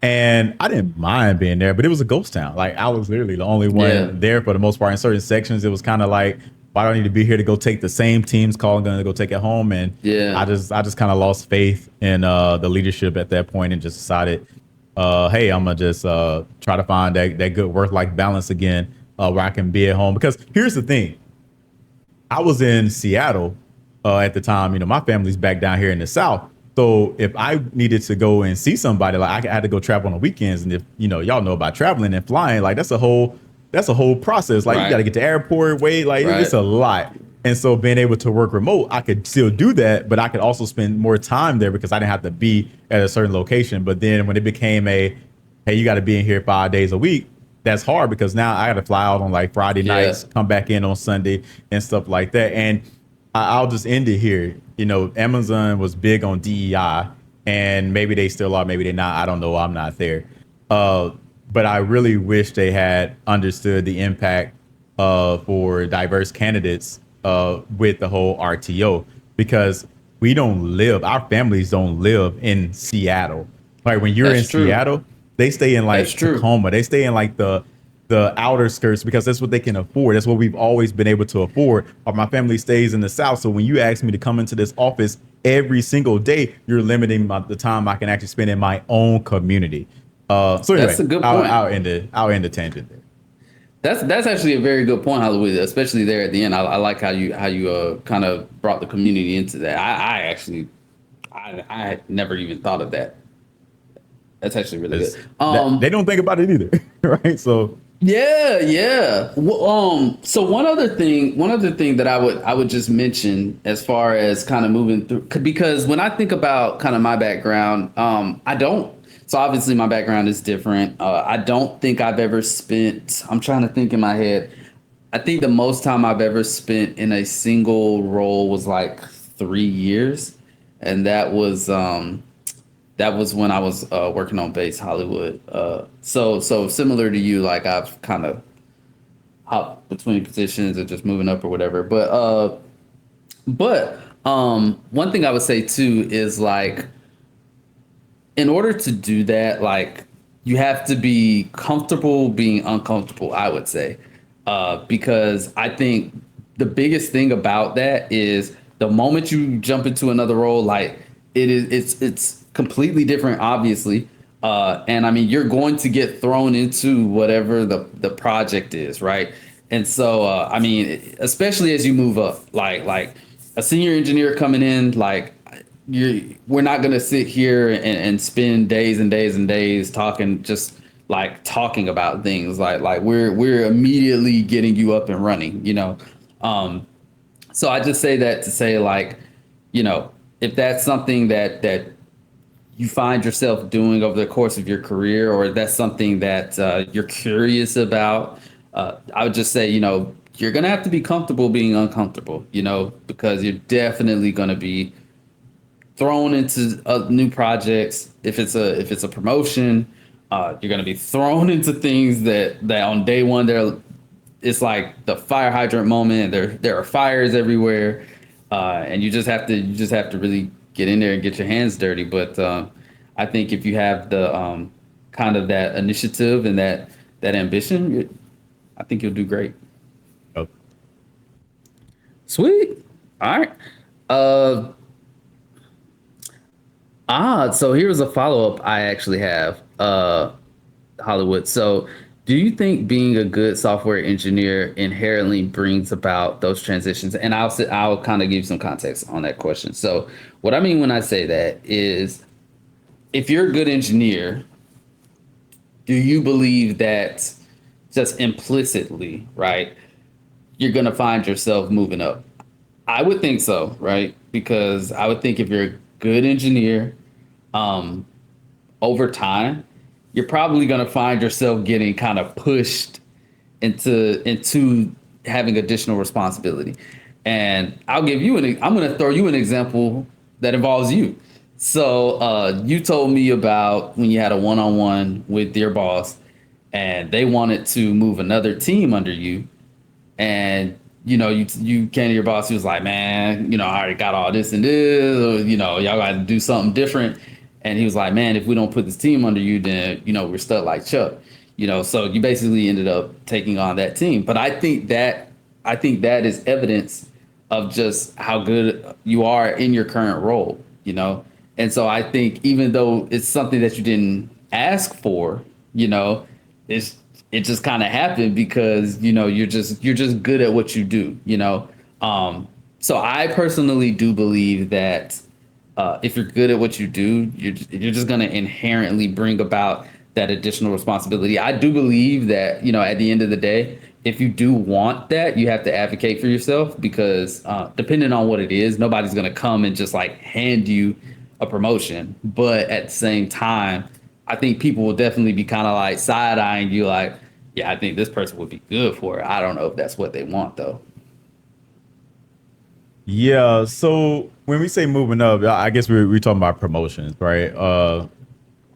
[SPEAKER 2] And I didn't mind being there, but it was a ghost town. Like I was literally the only one there for the most part. In certain sections, it was kind of like, why do I need to be here to go take the same team's call and gonna go take it home? And I just kind of lost faith in the leadership at that point and just decided, hey, I'm gonna just try to find that good work-life balance again, where I can be at home. Because here's the thing, I was in Seattle at the time. My family's back down here in the South. So if I needed to go and see somebody, like I had to go travel on the weekends. And if y'all know about traveling and flying, like that's a whole process. Like you got to get to the airport, wait, like it's a lot. And so being able to work remote, I could still do that, but I could also spend more time there because I didn't have to be at a certain location. But then when it became hey, you got to be in here 5 days a week, that's hard because now I got to fly out on like Friday
[SPEAKER 3] Yeah.
[SPEAKER 2] nights, come back in on Sunday and stuff like that. And I'll just end it here. You know, Amazon was big on DEI, and maybe they still are, maybe they're not. I don't know. I'm not there. Uh, but I really wish they had understood the impact for diverse candidates with the whole RTO, because we don't live, our families don't live in Seattle. Like when you're in
[SPEAKER 3] That's true.
[SPEAKER 2] Seattle, they stay in like
[SPEAKER 3] That's true.
[SPEAKER 2] Tacoma, they stay in like the outer skirts because that's what they can afford. That's what we've always been able to afford. Or my family stays in the South. So when you ask me to come into this office every single day, you're limiting the time I can actually spend in my own community. So anyway,
[SPEAKER 3] That's a good point.
[SPEAKER 2] I'll end the tangent there.
[SPEAKER 3] That's actually a very good point, Hollywood. Especially there at the end, I like how you kind of brought the community into that. I had never even thought of that. That's actually really good.
[SPEAKER 2] They don't think about it either, right? So
[SPEAKER 3] Yeah. So one other thing that I would just mention as far as kind of moving through, because when I think about kind of my background, I don't. So obviously my background is different. I don't think I've ever spent. I'm trying to think in my head. I think the most time I've ever spent in a single role was like 3 years, and that was when I was working on Base Hollywood. So similar to you, like I've kind of hopped between positions and just moving up or whatever. But one thing I would say too is like, in order to do that, like you have to be comfortable being uncomfortable, I would say, because I think the biggest thing about that is the moment you jump into another role, like it's completely different, obviously. And I mean, you're going to get thrown into whatever the project is, right? And so, I mean, especially as you move up, like a senior engineer coming in, like we're not going to sit here and spend days and days and days talking about things like we're immediately getting you up and running, you know. So I just say that to say, like, you know, if that's something that you find yourself doing over the course of your career, or that's something that you're curious about, I would just say, you know, you're going to have to be comfortable being uncomfortable, you know, because you're definitely going to be thrown into new projects. If it's a promotion, you're going to be thrown into things that on day one, it's like the fire hydrant moment. There are fires everywhere. And you just have to really get in there and get your hands dirty. But I think if you have the kind of that initiative and that ambition, I think you'll do great.
[SPEAKER 2] oh,
[SPEAKER 3] Sweet. All right. So here's a follow-up I actually have, Hollywood. So do you think being a good software engineer inherently brings about those transitions? And I'll kind of give you some context on that question. So what I mean when I say that is, if you're a good engineer, do you believe that just implicitly, right, you're going to find yourself moving up? I would think so, right? Because I would think if you're a good engineer, over time, you're probably going to find yourself getting kind of pushed into having additional responsibility. And I'm going to throw you an example that involves you. So you told me about when you had a one-on-one with your boss and they wanted to move another team under you. And, you know, you came to your boss, he was like, man, you know, I already got all this and this, or, you know, y'all got to do something different. And he was like, man, if we don't put this team under you, then, you know, we're stuck like Chuck, you know. So you basically ended up taking on that team. But I think that is evidence of just how good you are in your current role, you know. And so I think even though it's something that you didn't ask for, you know, it just kind of happened because, you know, you're just good at what you do, you know. So I personally do believe that if you're good at what you do, you're just going to inherently bring about that additional responsibility. I do believe that, you know, at the end of the day, if you do want that, you have to advocate for yourself, because depending on what it is, nobody's going to come and just like hand you a promotion. But at the same time, I think people will definitely be kind of like side eyeing you, like, yeah, I think this person would be good for it. I don't know if that's what they want though.
[SPEAKER 2] Yeah. So when we say moving up, I guess we're talking about promotions, right?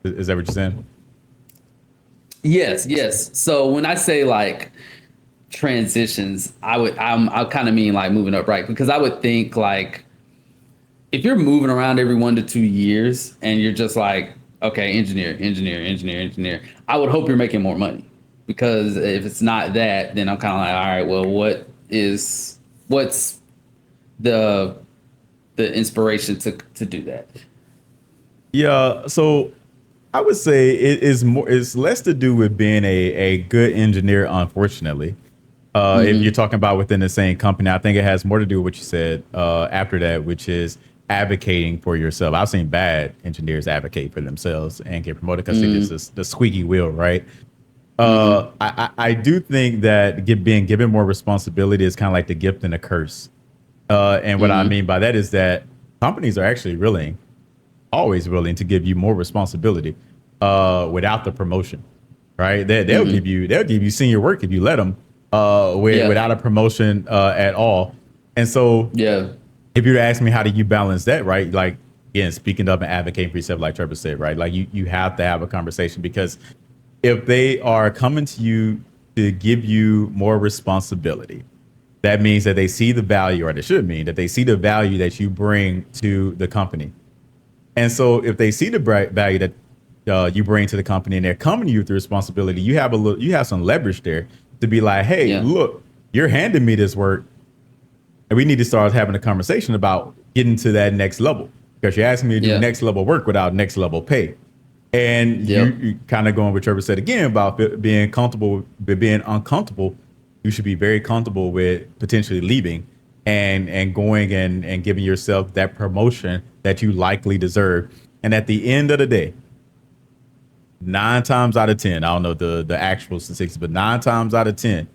[SPEAKER 2] Is that what you're saying?
[SPEAKER 3] Yes, yes. So when I say like transitions, I kind of mean like moving up, right? Because I would think like if you're moving around every 1 to 2 years and you're just like, okay, engineer, I would hope you're making more money. Because if it's not that, then I'm kind of like, all right, well, what's the inspiration to do that?
[SPEAKER 2] Yeah. So I would say it is more. It's less to do with being a good engineer. Unfortunately, if you're
[SPEAKER 3] Hmm.
[SPEAKER 2] talking about within the same company, I think it has more to do with what you said after that, which is advocating for yourself. I've seen bad engineers advocate for themselves and get promoted because they just
[SPEAKER 3] Hmm.
[SPEAKER 2] the squeaky wheel, right?
[SPEAKER 3] Hmm.
[SPEAKER 2] I do think that being given more responsibility is kind of like the gift and the curse. And what I
[SPEAKER 3] Hmm.
[SPEAKER 2] mean by that is that companies are actually always willing to give you more responsibility without the promotion, right?
[SPEAKER 3] Hmm.
[SPEAKER 2] They'll give you senior work if you let them
[SPEAKER 3] Yeah.
[SPEAKER 2] without a promotion at all. And so
[SPEAKER 3] Yeah.
[SPEAKER 2] if you were to ask me how do you balance that, right? Like again, speaking up and advocating for yourself, like Trevor said, right? Like you have to have a conversation because if they are coming to you to give you more responsibility, that means that they see the value, or they should mean that they see the value that you bring to the company. And so if they see the value that you bring to the company and they're coming to you with the responsibility, you have some leverage there to be like, hey,
[SPEAKER 3] Yeah.
[SPEAKER 2] look, you're handing me this work and we need to start having a conversation about getting to that next level because you're asking me to do
[SPEAKER 3] Yeah.
[SPEAKER 2] next level work without next level pay. And
[SPEAKER 3] Yep.
[SPEAKER 2] you kind of going with Trevor said again about being comfortable, but being uncomfortable. You should be very comfortable with potentially leaving and going and giving yourself that promotion that you likely deserve. And at the end of the day, 9 times out of 10, I don't know the actual statistics, but 9 times out of 10,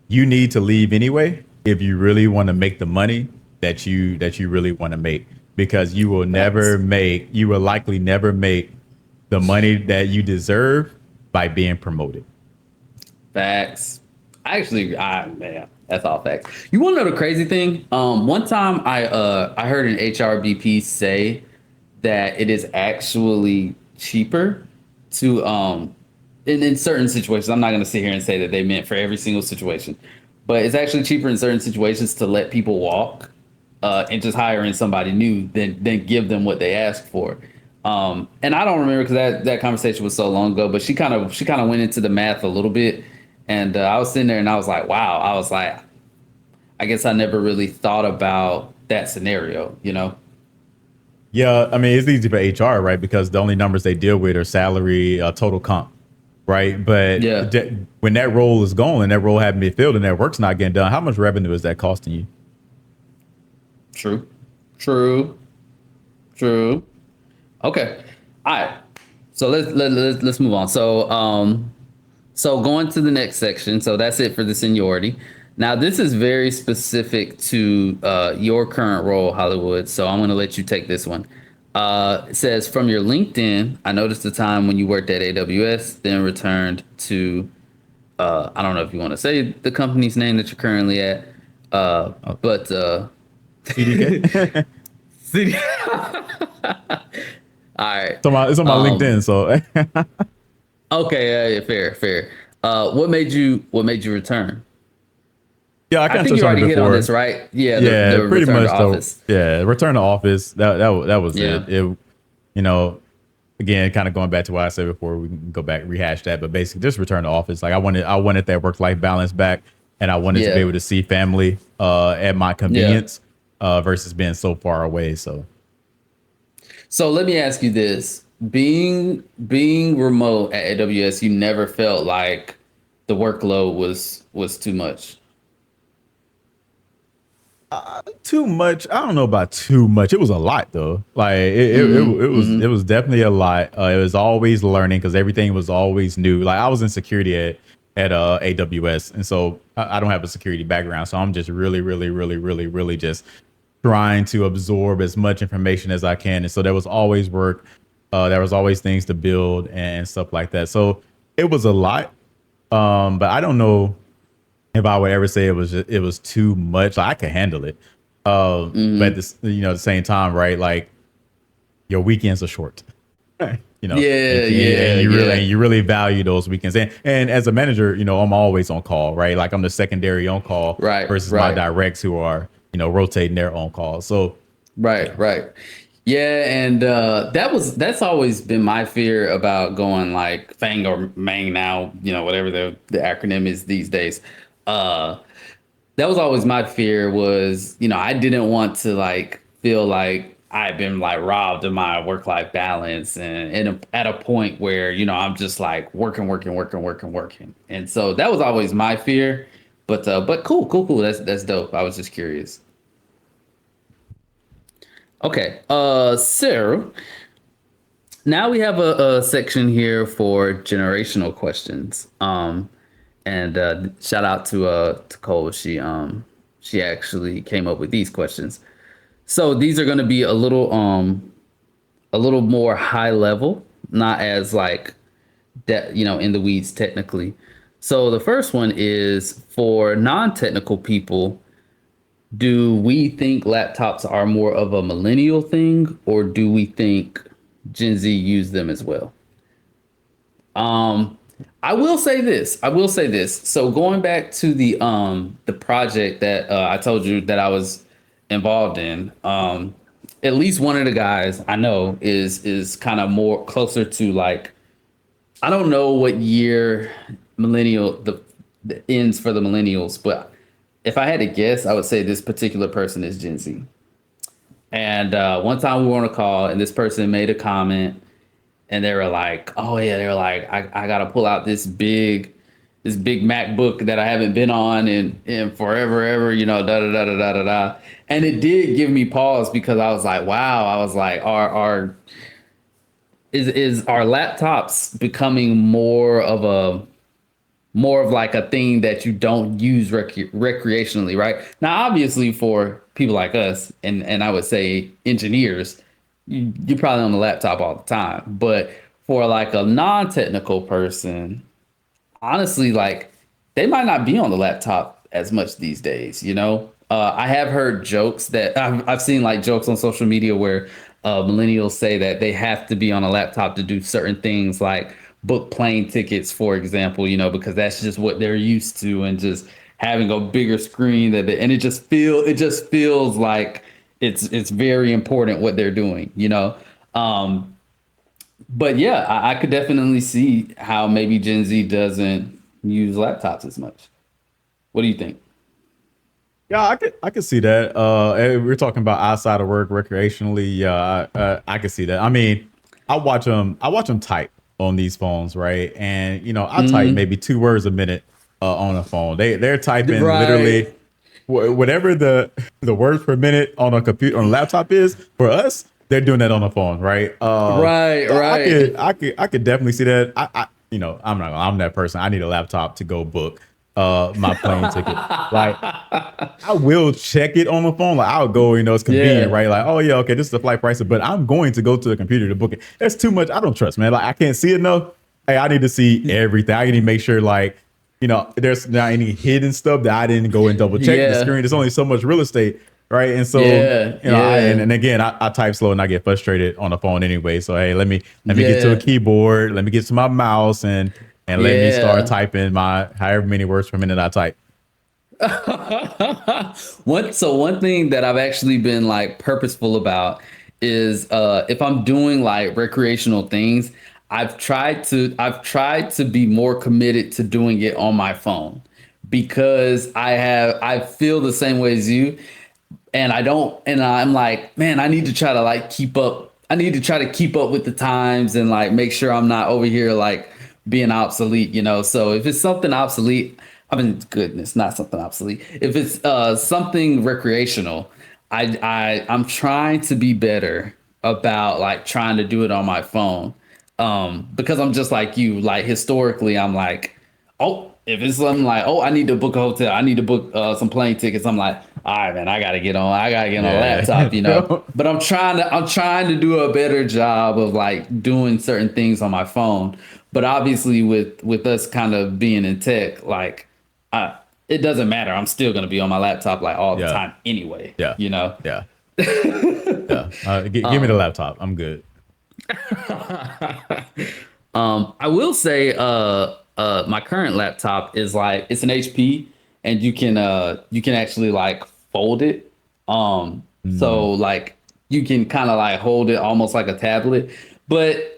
[SPEAKER 2] you need to leave anyway if you really want to make the money that you really want to make because
[SPEAKER 3] Facts.
[SPEAKER 2] you will likely never make the money that you deserve by being promoted.
[SPEAKER 3] Facts. Man, that's all facts. You want to know the crazy thing? One time I heard an HRBP say that it is actually cheaper to in certain situations. I'm not going to sit here and say that they meant for every single situation, but it's actually cheaper in certain situations to let people walk and just hire in somebody new than give them what they asked for. And I don't remember because that conversation was so long ago, but she kind of went into the math a little bit, and I was sitting there and I was like, wow. I was like, I guess I never really thought about that scenario, you know?
[SPEAKER 2] Yeah, I mean it's easy for HR, right? Because the only numbers they deal with are salary, total comp, right? But
[SPEAKER 3] Yeah.
[SPEAKER 2] when that role is gone and that role hasn't been filled and that work's not getting done, how much revenue is that costing you?
[SPEAKER 3] True. True. True. Okay. All right. So let's move on. So going to the next section. So that's it for the seniority. Now this is very specific to your current role, Hollywood. So I'm going to let you take this one. It says from your LinkedIn, I noticed the time when you worked at AWS, then returned to. I don't know if you want to say the company's name that you're currently at,
[SPEAKER 2] Oh,
[SPEAKER 3] but
[SPEAKER 2] CDK.
[SPEAKER 3] city. All right.
[SPEAKER 2] It's on my
[SPEAKER 3] Um,
[SPEAKER 2] LinkedIn, so
[SPEAKER 3] okay, yeah, fair, fair. What made you return?
[SPEAKER 2] yeah, I
[SPEAKER 3] I
[SPEAKER 2] kind of
[SPEAKER 3] think
[SPEAKER 2] touched
[SPEAKER 3] you
[SPEAKER 2] on it
[SPEAKER 3] already hit on
[SPEAKER 2] before.
[SPEAKER 3] this, right? Yeah,
[SPEAKER 2] Yeah,
[SPEAKER 3] the
[SPEAKER 2] pretty
[SPEAKER 3] return to
[SPEAKER 2] much though.
[SPEAKER 3] office.
[SPEAKER 2] Yeah, return to office. That was
[SPEAKER 3] Yeah.
[SPEAKER 2] it. You know, again, kind of going back to what I said before. We can go back rehash that, but basically, just return to office. Like I wanted that work life balance back, and I wanted to be
[SPEAKER 3] Yeah.
[SPEAKER 2] able to see family at my
[SPEAKER 3] Yeah.
[SPEAKER 2] convenience versus being so far away. So
[SPEAKER 3] So let me ask you this. Being remote at AWS, you never felt like the workload was too much.
[SPEAKER 2] too much. I don't know about too much. It was a lot though. Like
[SPEAKER 3] Mm-hmm. Mm-hmm.
[SPEAKER 2] it was definitely a lot. It was always learning because everything was always new. Like I was in security at AWS, and so I don't have a security background, so I'm just really just trying to absorb as much information as I can. And so there was always work. There was always things to build and stuff like that. So it was a lot. But I don't know if I would ever say it was too much. Like, I could handle it. But this, at the same time, right? Like, your weekends are short.
[SPEAKER 3] Yeah,
[SPEAKER 2] And
[SPEAKER 3] yeah, yeah.
[SPEAKER 2] you really value those weekends. And as a manager, I'm always on call, right? Like, I'm the secondary on call
[SPEAKER 3] Right,
[SPEAKER 2] versus my
[SPEAKER 3] right.
[SPEAKER 2] directs who are, rotating their on call. So
[SPEAKER 3] Right,
[SPEAKER 2] yeah.
[SPEAKER 3] right. Yeah, and that's always been my fear about going like Fang or Mang now, whatever the acronym is these days. Uh that was always my fear was, I didn't want to like feel like I've been like robbed of my work-life balance and at a point where, I'm just like working, working, working, working, working. And so that was always my fear. But cool, cool, cool. That's dope. I was just curious. Okay. So now we have a section here for generational questions. And shout out to Cole. She actually came up with these questions. So these are going to be a little more high level, not as like that, in the weeds technically. So the first one is for non-technical people. Do we think laptops are more of a millennial thing, or do we think Gen Z use them as well? Um, I will say this. I will say this. So going back to the project that I told you that I was involved in, at least one of the guys I know is kind of more closer to like, I don't know what year millennial the ends for the millennials, but if I had to guess, I would say this particular person is Gen Z. And one time we were on a call, and this person made a comment, and they were like, "Oh yeah," they were like, "I gotta pull out this big MacBook that I haven't been on in forever, ever, da da da da da da da." And it did give me pause because I was like, "Wow," I was like, "Are is our laptops becoming more of like a thing that you don't use recreationally, right?" Now, obviously, for people like us, and I would say engineers, you're probably on the laptop all the time. But for like a non-technical person, honestly, like they might not be on the laptop as much these days. I have heard jokes that I've seen like jokes on social media where millennials say that they have to be on a laptop to do certain things like book plane tickets, for example, because that's just what they're used to, and just having a bigger screen and it just feels like it's very important what they're doing. But yeah, I could definitely see how maybe Gen Z doesn't use laptops as much. What do you think?
[SPEAKER 2] Yeah, I could see that. We're talking about outside of work, recreationally. Yeah, I could see that. I mean, I watch them type on these phones, right? And I type
[SPEAKER 3] Hmm.
[SPEAKER 2] maybe 2 words a minute on a phone. They're typing
[SPEAKER 3] Right,
[SPEAKER 2] literally whatever the words per minute on a computer on a laptop is for us. They're doing that on the phone, right?
[SPEAKER 3] right,
[SPEAKER 2] So
[SPEAKER 3] right.
[SPEAKER 2] I could definitely see that. I'm that person. I need a laptop to go book my plane ticket. Like, I will check it on the phone. Like, I'll go, it's convenient,
[SPEAKER 3] Yeah,
[SPEAKER 2] right? Like, oh yeah, okay, this is the flight price, but I'm going to go to the computer to book it. That's too much. I don't trust, man. Like, I can't see enough. Hey, I need to see everything. I need to make sure, like, there's not any hidden stuff that I didn't go and double check the
[SPEAKER 3] yeah,
[SPEAKER 2] screen. There's only so much real estate, right? And so,
[SPEAKER 3] yeah,
[SPEAKER 2] and
[SPEAKER 3] yeah,
[SPEAKER 2] again, I type slow and I get frustrated on the phone anyway. So hey, let me get to a
[SPEAKER 3] yeah,
[SPEAKER 2] keyboard, let me get to my mouse, and let me start
[SPEAKER 3] yeah.
[SPEAKER 2] typing my however many words per minute I type.
[SPEAKER 3] One thing that I've actually been like purposeful about is if I'm doing like recreational things, I've tried to be more committed to doing it on my phone because I feel the same way as you, and I don't, and I'm like, man, I need to try to like keep up. I need to try to keep up with the times and like make sure I'm not over here like being obsolete. So if it's something obsolete, I mean, goodness, not something obsolete. If it's something recreational, I'm trying to be better about like trying to do it on my phone. Because I'm just like you, like historically, I'm like, oh, if it's something like, oh, I need to book a hotel, I need to book some plane tickets. I'm like, all right, man, I gotta get on a laptop.
[SPEAKER 2] Yeah.
[SPEAKER 3] But I'm trying to do a better job of like doing certain things on my phone. But obviously with us kind of being in tech, like it doesn't matter. I'm still going to be on my laptop like all the time anyway.
[SPEAKER 2] Yeah.
[SPEAKER 3] You know?
[SPEAKER 2] Yeah. Yeah. Give me the laptop. I'm good.
[SPEAKER 3] I will say my current laptop is like it's an HP and you can actually like fold it. So like you can kind of like hold it almost like a tablet. But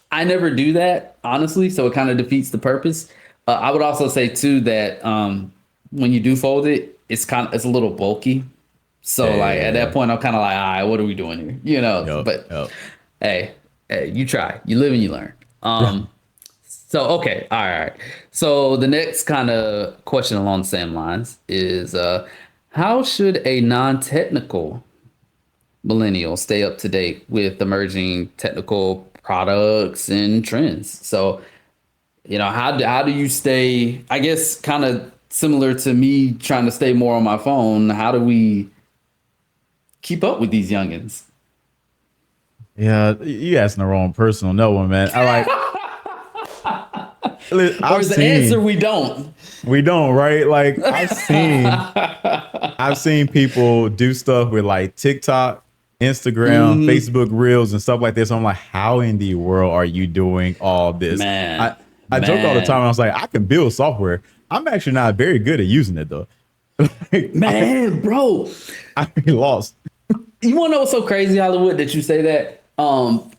[SPEAKER 3] I never do that, honestly, so it kind of defeats the purpose. I would also say too that when you do fold it, it's a little bulky. So like at that point, I'm kind of like, all right, what are we doing here? You know, hey, you try, you live and you learn. So, okay. All right. So the next kind of question along the same lines is, how should a non-technical millennial stay up to date with emerging technical products and trends? So, you know, how do you stay, I guess, kind of similar to me trying to stay more on my phone. How do we keep up with these youngins?
[SPEAKER 2] Yeah, you asking the wrong person on that one, man. I like.
[SPEAKER 3] Or is the answer we don't?
[SPEAKER 2] We don't, right? Like I've seen people do stuff with like TikTok, Instagram, Facebook Reels, and stuff like this. I'm like, how in the world are you doing all this?
[SPEAKER 3] Man,
[SPEAKER 2] I joke all the time. I was like, I can build software. I'm actually not very good at using it though.
[SPEAKER 3] Man, bro,
[SPEAKER 2] I'd be lost.
[SPEAKER 3] You want to know what's so crazy, Hollywood, that you say that?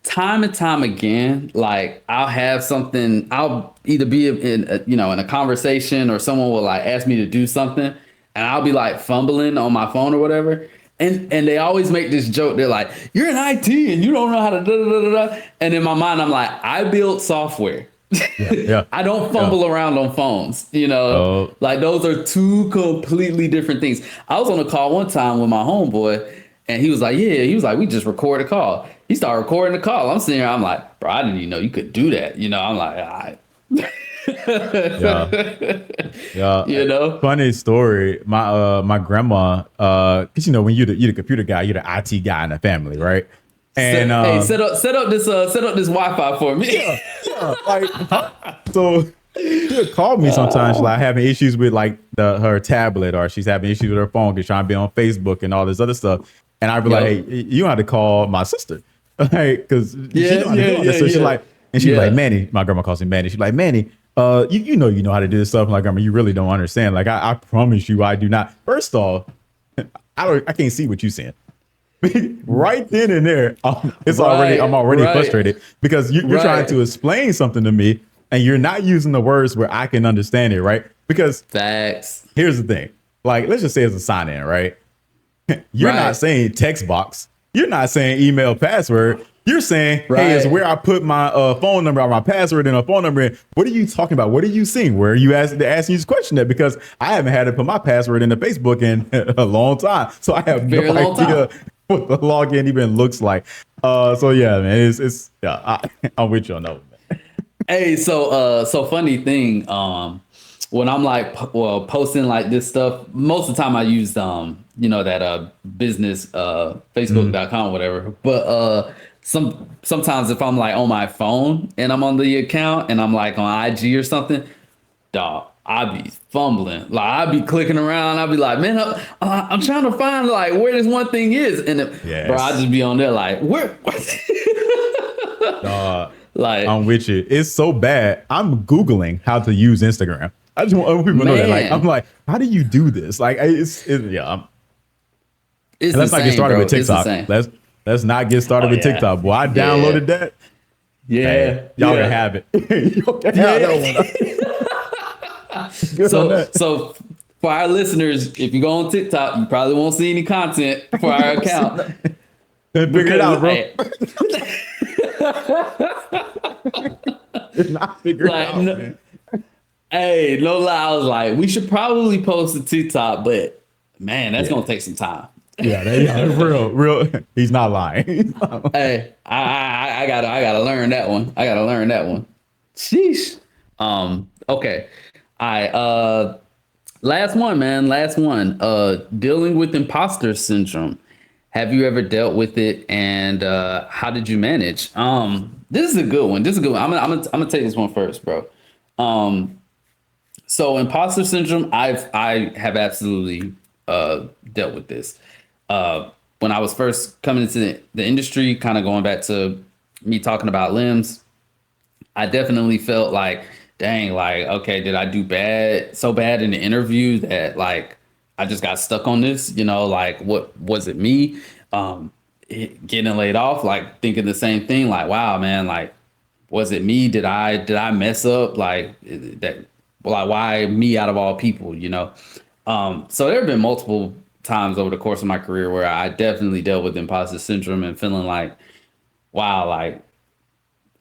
[SPEAKER 3] Time and time again, like I'll have something, I'll either be in a conversation or someone will like ask me to do something and I'll be like fumbling on my phone or whatever. And they always make this joke. They're like, you're in IT and you don't know how to da da da da. And in my mind, I'm like, I build software.
[SPEAKER 2] Yeah.
[SPEAKER 3] I don't fumble around on phones, like those are two completely different things. I was on a call one time with my homeboy and he was like, we just record a call. He started recording the call. I'm sitting here, I'm like, bro, I didn't even know you could do that. I'm like, all right.
[SPEAKER 2] Yeah. Funny story. My grandma, cause when you're the computer guy, you're the IT guy in the family, right? And
[SPEAKER 3] hey, set up this Wi-Fi for me.
[SPEAKER 2] Like, so she'll call me sometimes. She's like having issues with like her tablet, or she's having issues with her phone because trying to be on Facebook and all this other stuff. And I'd be like, hey, you have to call my sister, right? Because she know how to do all this. So she's like, and she's like, Manny. My grandma calls me Manny. She's like, Manny, you know how to do this stuff. I'm like, grandma, you really don't understand. Like, I promise you, I do not. First off, I can't see what you're saying. Right then and there, I'm already frustrated because you're trying to explain something to me and you're not using the words where I can understand it, right? Because
[SPEAKER 3] facts.
[SPEAKER 2] Here's the thing. Like, let's just say it's a sign in, right? You're not saying text box. You're not saying email password. You're saying, hey, it's where I put my phone number or my password and a phone number in. What are you talking about? What are you seeing? Where are you asking you this question at? Because I haven't had to put my password into Facebook in a long time. So I have no idea what the login even looks like. So yeah, man, I'm with you on that one, man.
[SPEAKER 3] Hey, so funny thing, when I'm like, posting like this stuff, most of the time I use, that business, Facebook.com or whatever. But sometimes if I'm like on my phone and I'm on the account and I'm like on IG or something, dog, I be fumbling. Like I be clicking around. I be like, man, I'm trying to find like where this one thing is. And bro, I just be on there like, where? Like,
[SPEAKER 2] I'm with you. It's so bad. I'm Googling how to use Instagram. I just want other people to know that. Like, I'm like, how do you do this? Like, let's not get started with TikTok. Let's not get started with TikTok. Boy, I downloaded that.
[SPEAKER 3] Yeah.
[SPEAKER 2] Hey, y'all can have it. Y'all can have that one.
[SPEAKER 3] So for our listeners, if you go on TikTok, you probably won't see any content for our account.
[SPEAKER 2] Figure it out, bro. It's not figured out, man.
[SPEAKER 3] Hey, no lie, I was like, we should probably post a TikTok, but man, that's gonna take some time.
[SPEAKER 2] Yeah, real. He's not lying.
[SPEAKER 3] Hey, I gotta learn that one. Sheesh. Okay. Last one, man. Dealing with imposter syndrome. Have you ever dealt with it, and how did you manage? This is a good one. This is a good one. I'm gonna take this one first, bro. So imposter syndrome, I have absolutely dealt with this. When I was first coming into the industry, kind of going back to me talking about limbs, I definitely felt like, dang, like, okay, did I do so bad in the interview that like I just got stuck on this? You know, like, what was it, me? Getting laid off, like thinking the same thing, like, wow, man, like, was it me? Did I mess up? Like that, like, why me out of all people, you know? So there have been multiple times over the course of my career where I definitely dealt with imposter syndrome and feeling like, wow, like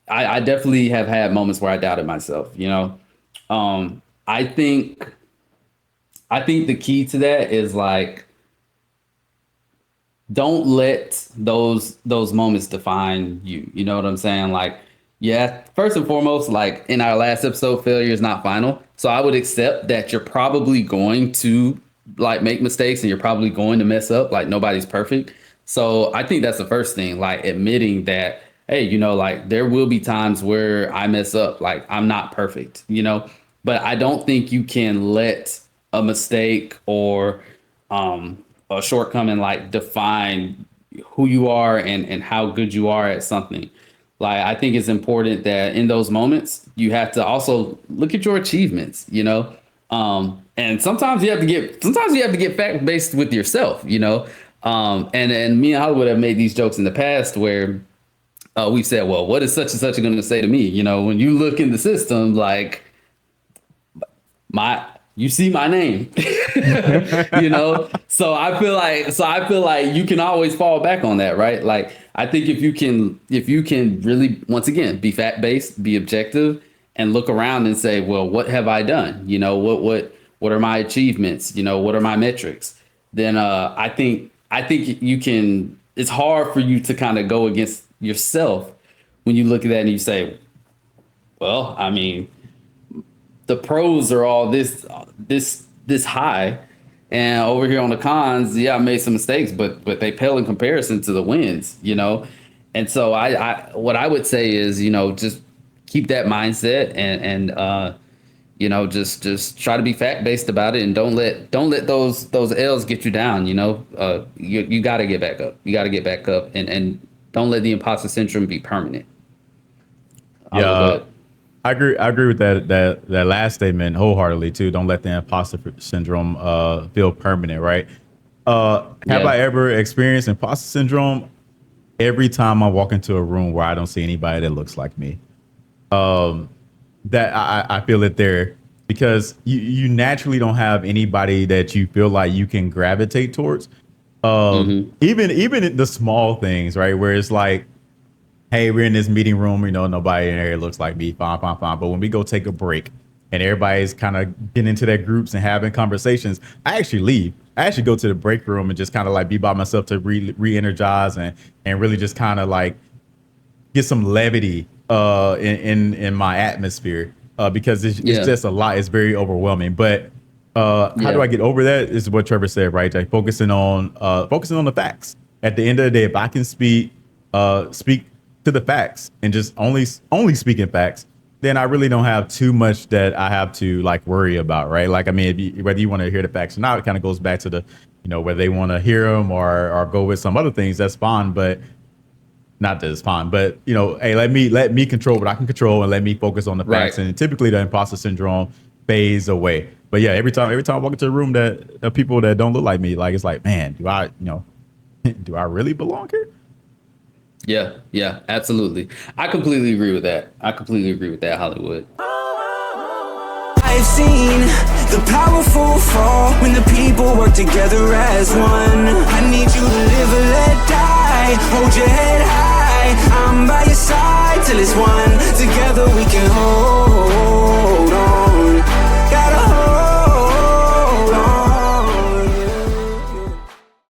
[SPEAKER 3] I definitely have had moments where I doubted myself, you know? I think the key to that is like, don't let those moments define you. You know what I'm saying? Like, yeah, first and foremost, like in our last episode, failure is not final. So I would accept that you're probably going to like make mistakes and you're probably going to mess up. Like nobody's perfect. So I think that's the first thing, like admitting that, hey, you know, like there will be times where I mess up. Like I'm not perfect, you know, but I don't think you can let a mistake or a shortcoming like define who you are and how good you are at something. Like I think it's important that in those moments you have to also look at your achievements, you know. And sometimes you have to get fact based with yourself, you know. And me and Hollywood have made these jokes in the past where we've said, well, what is such and such going to say to me? You know, when you look in the system, like you see my name, you know? So I feel like you can always fall back on that, right? Like, I think if you can really, once again, be fact based, be objective and look around and say, well, what have I done? You know, what are my achievements? You know, what are my metrics? Then I think you can, it's hard for you to kind of go against yourself when you look at that and you say, well, I mean, the pros are all this high, and over here on the cons, yeah, I made some mistakes, but they pale in comparison to the wins, you know. And so I what I would say is, you know, just keep that mindset and you know, just try to be fact based about it, and don't let those L's get you down. You know, you got to get back up. You got to get back up, and don't let the imposter syndrome be permanent.
[SPEAKER 2] Yeah. I agree with that last statement wholeheartedly too. Don't let the imposter syndrome feel permanent, right? Have I ever experienced imposter syndrome? Every time I walk into a room where I don't see anybody that looks like me, that I feel it there, because you naturally don't have anybody that you feel like you can gravitate towards. Even the small things, right? Where it's like, hey, we're in this meeting room, you know, nobody in there looks like me, fine. But when we go take a break and everybody's kind of getting into their groups and having conversations, I actually leave. I actually go to the break room and just kind of like be by myself to re-energize and really just kind of like get some levity in my atmosphere, because it's just a lot. It's very overwhelming. But how do I get over that? Is what Trevor said, right? Like focusing on the facts. At the end of the day, if I can speak to the facts and just only speaking facts, then I really don't have too much that I have to like worry about, right? Like, I mean, whether you want to hear the facts or not, it kind of goes back to the, you know, whether they want to hear them or go with some other things, that's fine. But not that it's fine, but you know, hey, let me control what I can control and let me focus on the facts. Right. And typically the imposter syndrome fades away. But yeah, every time I walk into a room that people that don't look like me, like, it's like, man, do I really belong here?
[SPEAKER 3] Yeah, absolutely. I completely agree with that. Hollywood.
[SPEAKER 1] I've seen the powerful fall when the people work together as one. I need you to live or let die. Hold your head